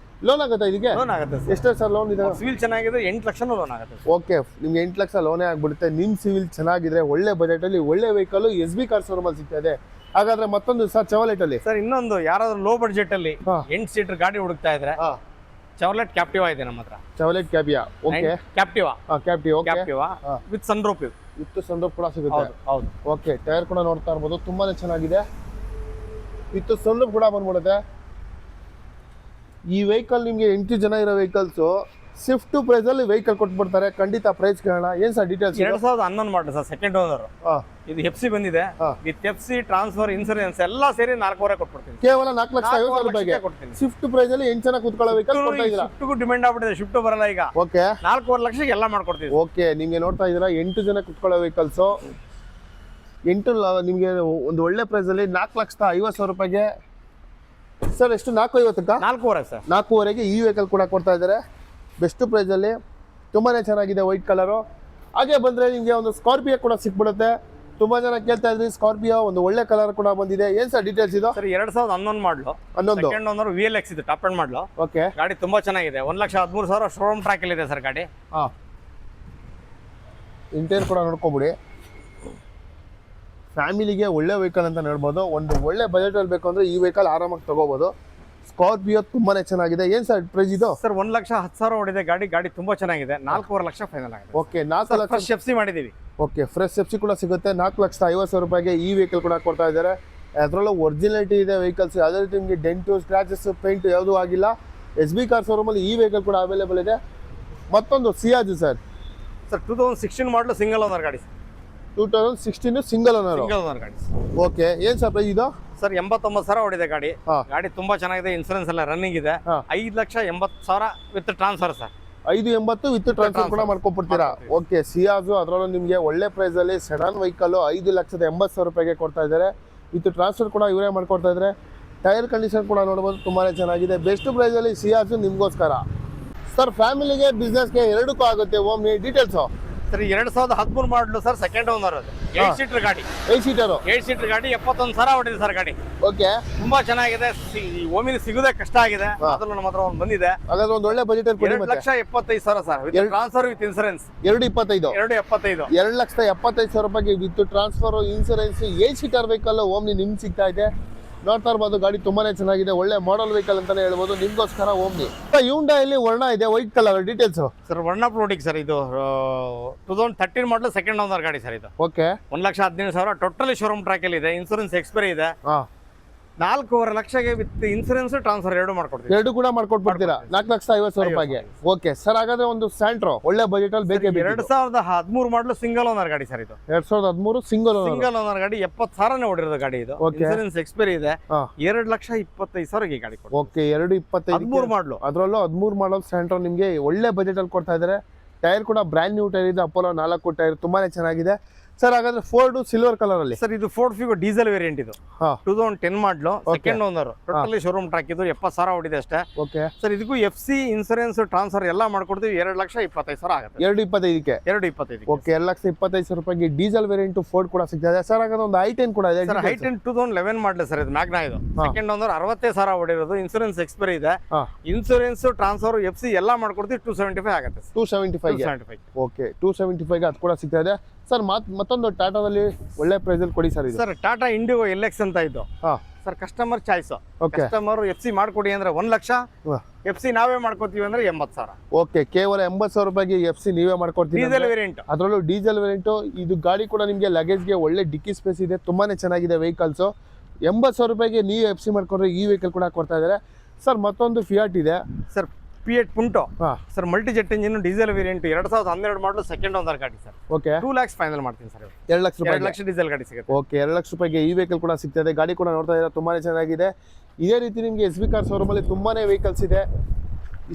ಲೋನ್ ಆಗುತ್ತೆ ಇದಕ್ಕೆ? ಲೋನ್ ಆಗುತ್ತೆ ಸರ್. ಎಷ್ಟೇ ಸರ್ ಲೋನ್ ಇದೆ? ಸಿವಿಲ್ ಚೆನ್ನಾಗಿದೆ, 8 ಲಕ್ಷ ಲೋನ್ ಆಗುತ್ತೆ. ಓಕೆ ನಿಮ್ಗೆ 8 ಲಕ್ಷ ಲೋನೇ ಆಗ್ಬಿಡುತ್ತೆ. ನಿಮ್ಮ ಸಿವಿಲ್ ಚೆನ್ನಾಗಿದ್ರೆ ಒಳ್ಳೆ ಬಜೆಟಲ್ಲಿ ಒಳ್ಳೆ ವೆಹಿಕಲ್ SB ಕಾರ್ ಶೋರೂಮಲ್ಲಿ ಸಿಗ್ತಾ ಇದೆ. ಹಾಗಾದ್ರೆ ಮತ್ತೊಂದು ಸರ್ ಚೆವರ್ಲೆಟಲ್ಲಿ ಸರ್, ಇನ್ನೊಂದು ಯಾರಾದ್ರೂ ಲೋ ಬಡ್ಜೆಟ್ ಅಲ್ಲಿ 8 ಸೀಟರ್ ಗಾಡಿ ಹುಡುಕ್ತಾ ಇದ್ರೆ ಚೆವರ್ಲೆಟ್ ಕ್ಯಾಪ್ಟಿವಾ ಇದೆ ನಮ್ಮ ಹತ್ರ. Chevrolet Captiva. Okay Captiva Captiva with sunroof sunroof ಕೂಡ ಸಿಗುತ್ತೆ. ಹೌದು. ಓಕೆ ಟೈರ್ ಕೂಡ ನೋಡ್ತಾ ಇರ್ಬೋದು, ತುಂಬಾನೇ ಚೆನ್ನಾಗಿದೆ. ವಿತ್ ಸನ್ರೂಫ್ ಕೂಡ ಬಂದ್ಬಿಡುತ್ತೆ. ಈ ವೆಹಿಕಲ್ ನಿಮಗೆ 8 ಜನ ಇರೋ ವೆಹಿಕಲ್ಸು ಸ್ವಿಫ್ಟ್ ಪ್ರೈಸ್ ಅಲ್ಲಿ ವೆಹಿಕಲ್ ಕೊಟ್ಬಿಡ್ತಾರೆ. ಖಂಡಿತ ಪ್ರೈಸ್ ಕೇಳೋಣ. ಏನ್ sir details? 2011 model sir, second owner. ಇದು FC ಬಂದಿದೆ, ವಿತ್ FC ಟ್ರಾನ್ಸ್ಫರ್ ಇನ್ಸೂರೆನ್ಸ್ ಎಲ್ಲ ಸೇರಿ 4,500 ಕೊಟ್ಬಿಡ್ತೀನಿ. ಕೇವಲ 4,50,000 ರೂಪಾಯಿಗೆ ಸ್ವಿಫ್ಟ್ ಪ್ರೈಸ್ ಅಲ್ಲಿ 8 ಜನ ಕೂತ್ಕೊಳ್ಳೋ ವೆಹಿಕಲ್ ಕೊಡ್ತಾ ಇದ್ದೀರಾ. ಶಿಫ್ಟ್ ಡಿಮ್ಯಾಂಡ್ ಆಗ್ಬಿಟ್ಟಿದೆ, ಶಿಫ್ಟ್ ಬರಲ್ಲ ಈಗ. ಓಕೆ 4,500 ಲಕ್ಷಕ್ಕೆ ಎಲ್ಲ ಮಾಡ್ಕೊಡ್ತೀವಿ. ಓಕೆ ನಿಮ್ಗೆ ನೋಡ್ತಾ ಇದ್ದೀರಾ 8 ಜನ ಕೂತ್ಕೊಳ್ಳೋ ವೆಹಿಕಲ್ಸ್ 8 ನಿಮ್ಗೆ ಒಂದು ಒಳ್ಳೆ ಪ್ರೈಸ್ ಅಲ್ಲಿ 4,50,000 ರೂಪಾಯಿಗೆ. ಸರ್ ಎಷ್ಟು? 4,50ಕ್ಕ 4,500 ಸರ್. 4,500ಗೆ ಈ ವೆಹಿಕಲ್ ಕೂಡ ಕೊಡ್ತಾ ಇದ್ದಾರೆ ಬೆಸ್ಟ್ ಪ್ರೈಸ್ ಅಲ್ಲಿ. ತುಂಬಾನೇ ಚೆನ್ನಾಗಿದೆ ವೈಟ್ ಕಲರು. ಹಾಗೆ ಬಂದ್ರೆ ನಿಮ್ಗೆ ಒಂದು ಸ್ಕಾರ್ಪಿಯೋ ಕೂಡ ಸಿಕ್ಬಿಡುತ್ತೆ. ತುಂಬಾ ಜನ ಕೇಳ್ತಾ ಇದ್ರಿ ಸ್ಕಾರ್ಪಿಯೋ, ಒಂದು ಒಳ್ಳೆ ಕಲರ್ ಕೂಡ ಬಂದಿದೆ. ಏನ್ ಸರ್ ಡೀಟೇಲ್ಸ್ ಇದು? ಸರ್ 2011 ಮಾಡಲು, 11 ಸೆಕೆಂಡ್ ಓನರ್ VLX ಇದು ಟಾಪ್ ಎಂಡ್ ಮಾಡಲು. ಓಕೆ ಗಾಡಿ ತುಂಬಾ ಚೆನ್ನಾಗಿದೆ, 1,13,000 ಶೋರೂಮ್ ಟ್ರ್ಯಾಕ್ ಅಲ್ಲಿ ಇದೆ ಸರ್ ಗಾಡಿ. ಇಂಟೀರಿಯರ್ ಕೂಡ ನೋಡ್ಕೊಬಿಡಿ. ಫ್ಯಾಮಿಲಿಗೆ ಒಳ್ಳೆ ವೆಹಿಕಲ್ ಅಂತ ಹೇಳ್ಬೋದು. ಒಂದು ಒಳ್ಳೆ ಬಜೆಟ್ ಅಲ್ಲಿ ಬೇಕು ಅಂದ್ರೆ ಈ ವೆಹಿಕಲ್ ಆರಾಮಾಗಿ ತಗೋಬಹುದು. ಸ್ಕಾರ್ಪಿಯೋ ತುಂಬಾನೇ ಚೆನ್ನಾಗಿದೆ. ಏನ್ ಸರ್ ಪ್ರೈಸ್ ಇದು? ಸರ್ 1,10,000 ಓಡಿದೆ ಗಾಡಿ, ಗಾಡಿ ತುಂಬಾ ಚೆನ್ನಾಗಿದೆ, 4,500 ಲಕ್ಷ ಫೈನಲ್ ಆಗಿದೆ. ಓಕೆ 4 ಲಕ್ಷ FC ಮಾಡಿದೀವಿ. ಓಕೆ ಫ್ರೆಶ್ FC ಕೂಡ ಸಿಗುತ್ತೆ. 4,50,000 ರೂಪಾಯಿಗೆ ಈ ವೆಹಿಕಲ್ ಕೂಡ ಕೊಡ್ತಾ ಇದ್ದಾರೆ. ಅದರಲ್ಲೂ ಒರಿಜಿನಾಲಿಟಿ ಇದೆ ವೆಹಿಕಲ್ಸ್. ಯಾವುದೇ ರೀತಿ ನಿಮಗೆ ಡೆಂಟು ಸ್ಕ್ರಾಚಸ್ ಪೇಂಟ್ ಯಾವುದೂ ಆಗಿಲ್ಲ. SB ಕಾರ್ ಶೋರೂಮಲ್ಲಿ ಈ ವೆಹಿಕಲ್ ಕೂಡ ಅವೈಲೇಬಲ್ ಇದೆ. ಮತ್ತೊಂದು ಸಿಯಾಜ್ ಸರ್. ಸರ್ 2016 ಮಾಡಲು ಸಿಂಗಲ್ ಓನರ್ ಗಾಡಿ. 2016 ಸಿಂಗಲ್ ಓನರ್ ಗಾಡಿ. ಓಕೆ ಏನ್ ಸರ್ ಪ್ರೈಸ್ ಇದು? ಸರ್ 89,000 ಓಡಿದೆ ಗಾಡಿ. ಗಾಡಿ ತುಂಬಾ ಚೆನ್ನಾಗಿದೆ, ಇನ್ಸೂರೆನ್ಸ್ ಎಲ್ಲ ರನ್ನಿಂಗ್ ಇದೆ. 5,80,000 with transfer sir. 580 with transfer ಕೂಡ ಮಾಡ್ಕೊಬಿಡ್ತೀರಾ. ಓಕೆ ಸಿಯಾಜು, ಅದರಲ್ಲೂ ನಿಮಗೆ ಒಳ್ಳೆ ಪ್ರೈಸ್ ಅಲ್ಲಿ ಸೆಡಾನ್ ವೆಹಿಕಲ್ 5,80,000 ರೂಪಾಯಿಗೆ ಕೊಡ್ತಾ ಇದ್ದಾರೆ. ವಿತ್ ಟ್ರಾನ್ಸ್ಫರ್ ಕೂಡ ಇವರೇ ಮಾಡ್ಕೊಡ್ತಾ ಇದ್ದಾರೆ. ಟೈರ್ ಕಂಡೀಷನ್ ಕೂಡ ನೋಡ್ಬೋದು, ತುಂಬಾನೇ ಚೆನ್ನಾಗಿದೆ. ಬೆಸ್ಟ್ ಪ್ರೈಸ್ ಅಲ್ಲಿ ಸಿಯಾಜು ನಿಮ್ಗೋಸ್ಕರ. ಸರ್ ಫ್ಯಾಮಿಲಿಗೆ ಬಿಸ್ನೆಸ್ಗೆ ಎರಡಕ್ಕೂ ಆಗುತ್ತೆ. Omni details? ಸರ್ 2013 ಮಾಡಲು ಸರ್, ಸೆಕೆಂಡ್ ಓನರ್ ಅದು. 8 ಸೀಟರ್ ಗಾಡಿ. 8 ಸೀಟರು 8 ಸೀಟರ್ ಗಾಡಿ 71,000 ಓಡಿದೆ ಸರ್ ಗಾಡಿ. ಓಕೆ ತುಂಬಾ ಚೆನ್ನಾಗಿದೆ. ಓಮಿನಿ ಸಿಗೋದೇ ಕಷ್ಟ ಆಗಿದೆ, ಅದನ್ನು ನಮ್ಮ ಹತ್ರ ಒಂದು ಬಂದಿದೆ. ಹಾಗಾದ್ರೆ ಒಂದು ಒಳ್ಳೆ ಬಜೆಟ್ ಅಲ್ಲಿ ಕೊಡಿ. 2,75,000 sir, with transfer with insurance. 2,25 2,75,000 ರೂಪಾಯಿಗೆ with transfer insurance 8 seater vehicle Omni ನಿಮ್ಗೆ ಸಿಗ್ತಾ ಇದೆ. ನೋಡ್ತಾ ಇರ್ಬೋದು, ಗಾಡಿ ತುಂಬಾನೇ ಚೆನ್ನಾಗಿದೆ, ಒಳ್ಳೆ ಮಾಡಲ್ ವೆಹಿಕಲ್ ಅಂತಾನೆ ಹೇಳ್ಬೋದು ನಿಮ್ಗೋಸ್ಕರ ಓಮ್ನಿ. ಹ್ಯುಂಡೈಲಿ ವರ್ಣ ಇದೆ ವೈಟ್ ಕಲರ್. Details sir? ವರ್ಣ ಪ್ರೋಡಿಕ್ ಸರ್, ಇದು 2013 ಮಾಡಲು ಸೆಕೆಂಡ್ ಓನರ್ ಗಾಡಿ ಸರ್ ಇದು. ಓಕೆ 1,17,000 ಟೋಟಲಿ ಶೋರೂಮ್ ಟ್ರ್ಯಾಕ್ ಅಲ್ಲಿ ಇದೆ, ಇನ್ಸೂರೆನ್ಸ್ ಎಕ್ಸ್ಪೈರಿ ಇದೆ. 4,500 ಲಕ್ಷಕ್ಕೆ ವಿತ್ ಇನ್ಸೂರೆನ್ಸ್ ಟ್ರಾನ್ಸ್ಫರ್ ಎರಡು ಮಾಡ್ಕೊಡ್ತೀವಿ. ಎರಡು ಕೂಡ ಮಾಡ್ಕೊಟ್ಬಿಡ್ತೀರಾ 4,50,000 ರೂಪಾಯಿಗೆ. ಓಕೆ ಸರ್ ಹಾಗಾದ್ರೆ ಒಂದು ಸ್ಯಾಂಟ್ರೋ ಒಳ್ಳೆ ಬಜೆಟ್ ಅಲ್ಲಿ ಬೇಕೇ ಬೇಕು. 2013 ಮಾಡಲು ಸಿಂಗಲ್ ಓನರ್ ಗಾಡಿ ಸರ್ ಇದು. 2013 ಸಿಂಗಲ್ ಓನರ್ ಗಾಡಿ 70,000 ಓಡಿರೋದು ಗಾಡಿ ಇದು. ಇನ್ಸೂರೆನ್ಸ್ ಎಕ್ಸ್ಪೈರಿ ಇದೆ. 2,25,000 ಗಾಡಿ. ಓಕೆ 2,25 13 ಮಾಡಲು, ಅದರಲ್ಲೂ 13 ಮಾಡಲ್ ಸ್ಯಾಂಟ್ರೋ ನಿಮಗೆ ಒಳ್ಳೆ ಬಜೆಟ್ ಅಲ್ಲಿ ಕೊಡ್ತಾ ಇದ್ದಾರೆ. ಟೈರ್ ಕೂಡ ಬ್ರ್ಯಾಂಡ್ ನ್ಯೂ ಟೈರ್ ಇದೆ. ಅಪೋಲೋ 4 ಟೈರ್ ತುಂಬಾನೇ ಚೆನ್ನಾಗಿದೆ. ಸರ್ ಹಾಗಾದ್ರೆ ಫೋರ್ಡ್ ಸಿಲ್ವರ್ ಕಲರ್ ಅಲ್ಲಿ ಸರ್ ಇದು ಫೋರ್ಡ್ ಫಿಗೋ ಡೀಸೆಲ್ ವೇರಿಯಂಟ್ ಇದು ಹಾ 2010 ಮಾಡಲು second owner totally showroom track ಇದು 70,000 ಹೊಡಿದೆ ಅಷ್ಟೇ ಓಕೆ ಸರ್ ಇದಕ್ಕೂ FC ಇನ್ಸೂರೆನ್ಸ್ ಟ್ರಾನ್ಸ್ಫರ್ ಎಲ್ಲ ಮಾಡ್ಕೊಡ್ತೀವಿ 2,25,000 ಆಗುತ್ತೆ 225ಕ್ಕೆ 2,25 ಓಕೆ 2,25,000 ರೂಪಾಯಿಗೆ ಡೀಸೆಲ್ ವೇರಿಯಂಟ್ ಫೋರ್ಡ್ ಕೂಡ ಸಿಗ್ತದೆ ಸರ್ ಹಾಗಾದ್ರೆ ಒಂದು i10 ಕೂಡ ಇದೆ ಸರ್ ಹೈಟೆನ್ 2011 ಮಾಡಲಿ ಸರ್ ಇದು ಮ್ಯಾಗ್ನಾ ಇದು ಸೆಕೆಂಡ್ ಓನರ್ 60,000 ಹೊಡಿರೋದು ಇನ್ಸೂರೆನ್ಸ್ ಎಕ್ಸ್ಪೈರಿ ಇದೆ ಹಾ ಇನ್ಸೂರೆನ್ಸ್ ಟ್ರಾನ್ಸ್ಫರ್ FC ಎಲ್ಲ ಮಾಡ್ಕೊಡ್ತೀವಿ 275 ಆಗುತ್ತೆ 275 275 ಓಕೆ 275ಗೆ ಅದು ಕೂಡ ಸಿಗ್ತಾ ಇದೆ ಸರ್ ಮತ್ತೊಂದು ಟಾಟಾದಲ್ಲಿ ಒಳ್ಳೆ ಪ್ರೈಸ್ ಅಲ್ಲಿ ಕೊಡಿ ಸರ್ ಇದು ಸರ್ ಟಾಟಾ ಇಂಡಿಗೋ LX ಅಂತ ಇದ್ದು ಹಾ sir customer choice okay customer FC ಮಾಡ್ಕೊಡಿ ಅಂದ್ರೆ 1 ಲಕ್ಷ FC ನಾವೇ ಮಾಡ್ಕೋತೀವಿ ಅಂದ್ರೆ 80,000 ಓಕೆ ಕೇವಲ 80,000 ರೂಪಾಯಿಗೆ FC ನೀವೇ ಮಾಡ್ಕೊಡ್ತೀವಿ ಡೀಸೆಲ್ ವೇರಿಯಂಟ್ ಅದರಲ್ಲೂ ಡೀಸೆಲ್ ವೇರಿಯಂಟ್ ಇದು ಗಾಡಿ ಕೂಡ ನಿಮಗೆ ಲಗೇಜ್ಗೆ ಒಳ್ಳೆ ಡಿಕ್ಕಿ ಸ್ಪೇಸ್ ಇದೆ ತುಂಬಾನೇ ಚೆನ್ನಾಗಿದೆ ವೆಹಿಕಲ್ಸ್ 80,000 ರೂಪಾಯಿಗೆ ನೀವು FC ಮಾಡ್ಕೊಂಡ್ರೆ ಈ ವೆಹಿಕಲ್ ಕೂಡ ಕೊಡ್ತಾ ಇದ್ದಾರೆ ಸರ್ ಮತ್ತೊಂದು ಫಿಯಾಟ್ ಇದೆ ಸರ್ Fiat Punto ಹಾ sir multi jet engine diesel variant 2012 ಮಾಡಲು ಸೆಕೆಂಡ್ ಓನರ್ ಗಾಡಿ ಸರ್ ಓಕೆ 2 lakhs ಫೈನಲ್ ಮಾಡ್ತೀನಿ ಸರ್ 2 ಲಕ್ಷ 2 ರೂಪಾಯಿ ಲಕ್ಷ ಡೀಸೆಲ್ ಗಾಡಿ ಸಿಗುತ್ತೆ ಓಕೆ 2 ಲಕ್ಷ ರೂಪಾಯಿಗೆ ಈ ವೆಹಿಕಲ್ ಕೂಡ ಸಿಗ್ತದೆ ಗಾಡಿ ಕೂಡ ನೋಡ್ತಾ ಇದ್ದಾರೆ ತುಂಬಾನೇ ಚೆನ್ನಾಗಿದೆ ಇದೇ ರೀತಿ ನಿಮಗೆ SB ಕಾರ್ ಶೋರೂಮ್ ಅಲ್ಲಿ ತುಂಬಾನೇ ವೆಹಿಕಲ್ಸ್ ಇದೆ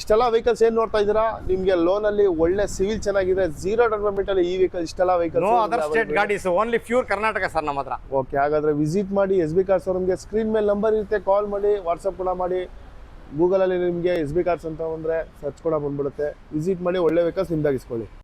ಇಷ್ಟೆಲ್ಲ ವೆಹಿಕಲ್ಸ್ ಏನ್ ನೋಡ್ತಾ ಇದ್ದೀರಾ ನಿಮಗೆ ಲೋನ್ ಅಲ್ಲಿ ಒಳ್ಳೆ ಸಿವಿಲ್ ಚೆನ್ನಾಗಿದೆ 0 ಡೌನ್ ಪೇಮೆಂಟ್ ಅಲ್ಲಿ ಈ ವೆಹಿಕಲ್ ಇಷ್ಟೆಲ್ಲ ವೆಹಿಕಲ್ಸ್ ನೋ ಅದರ್ ಸ್ಟೇಟ್ ಗಾಡೀಸ್ ಓನ್ಲಿ ಪ್ಯೂರ್ ಕರ್ನಾಟಕ ಸರ್ ನಮ್ಮ ಹತ್ರ ಓಕೆ ಹಾಗಾದ್ರೆ ವಿಸಿಟ್ ಮಾಡಿ SB ಕಾರ್ ಶೋರೂಮ್ಗೆ ಸ್ಕ್ರೀನ್ ಮೇಲೆ ನಂಬರ್ ಇರುತ್ತೆ ಕಾಲ್ ಮಾಡಿ ವಾಟ್ಸಪ್ ಕೂಡ ಮಾಡಿ ಗೂಗಲಲ್ಲಿ ನಿಮಗೆ SB ಕಾರ್ಸ್ ಅಂತ ಅಂದರೆ ಸರ್ಚ್ ಕೂಡ ಬಂದ್ಬಿಡುತ್ತೆ ವಿಸಿಟ್ ಮಾಡಿ ಒಳ್ಳೆ ವೆಹಿಕಲ್ಸ್ ನಿಮ್ದಾಗಿಸ್ಕೊಳ್ಳಿ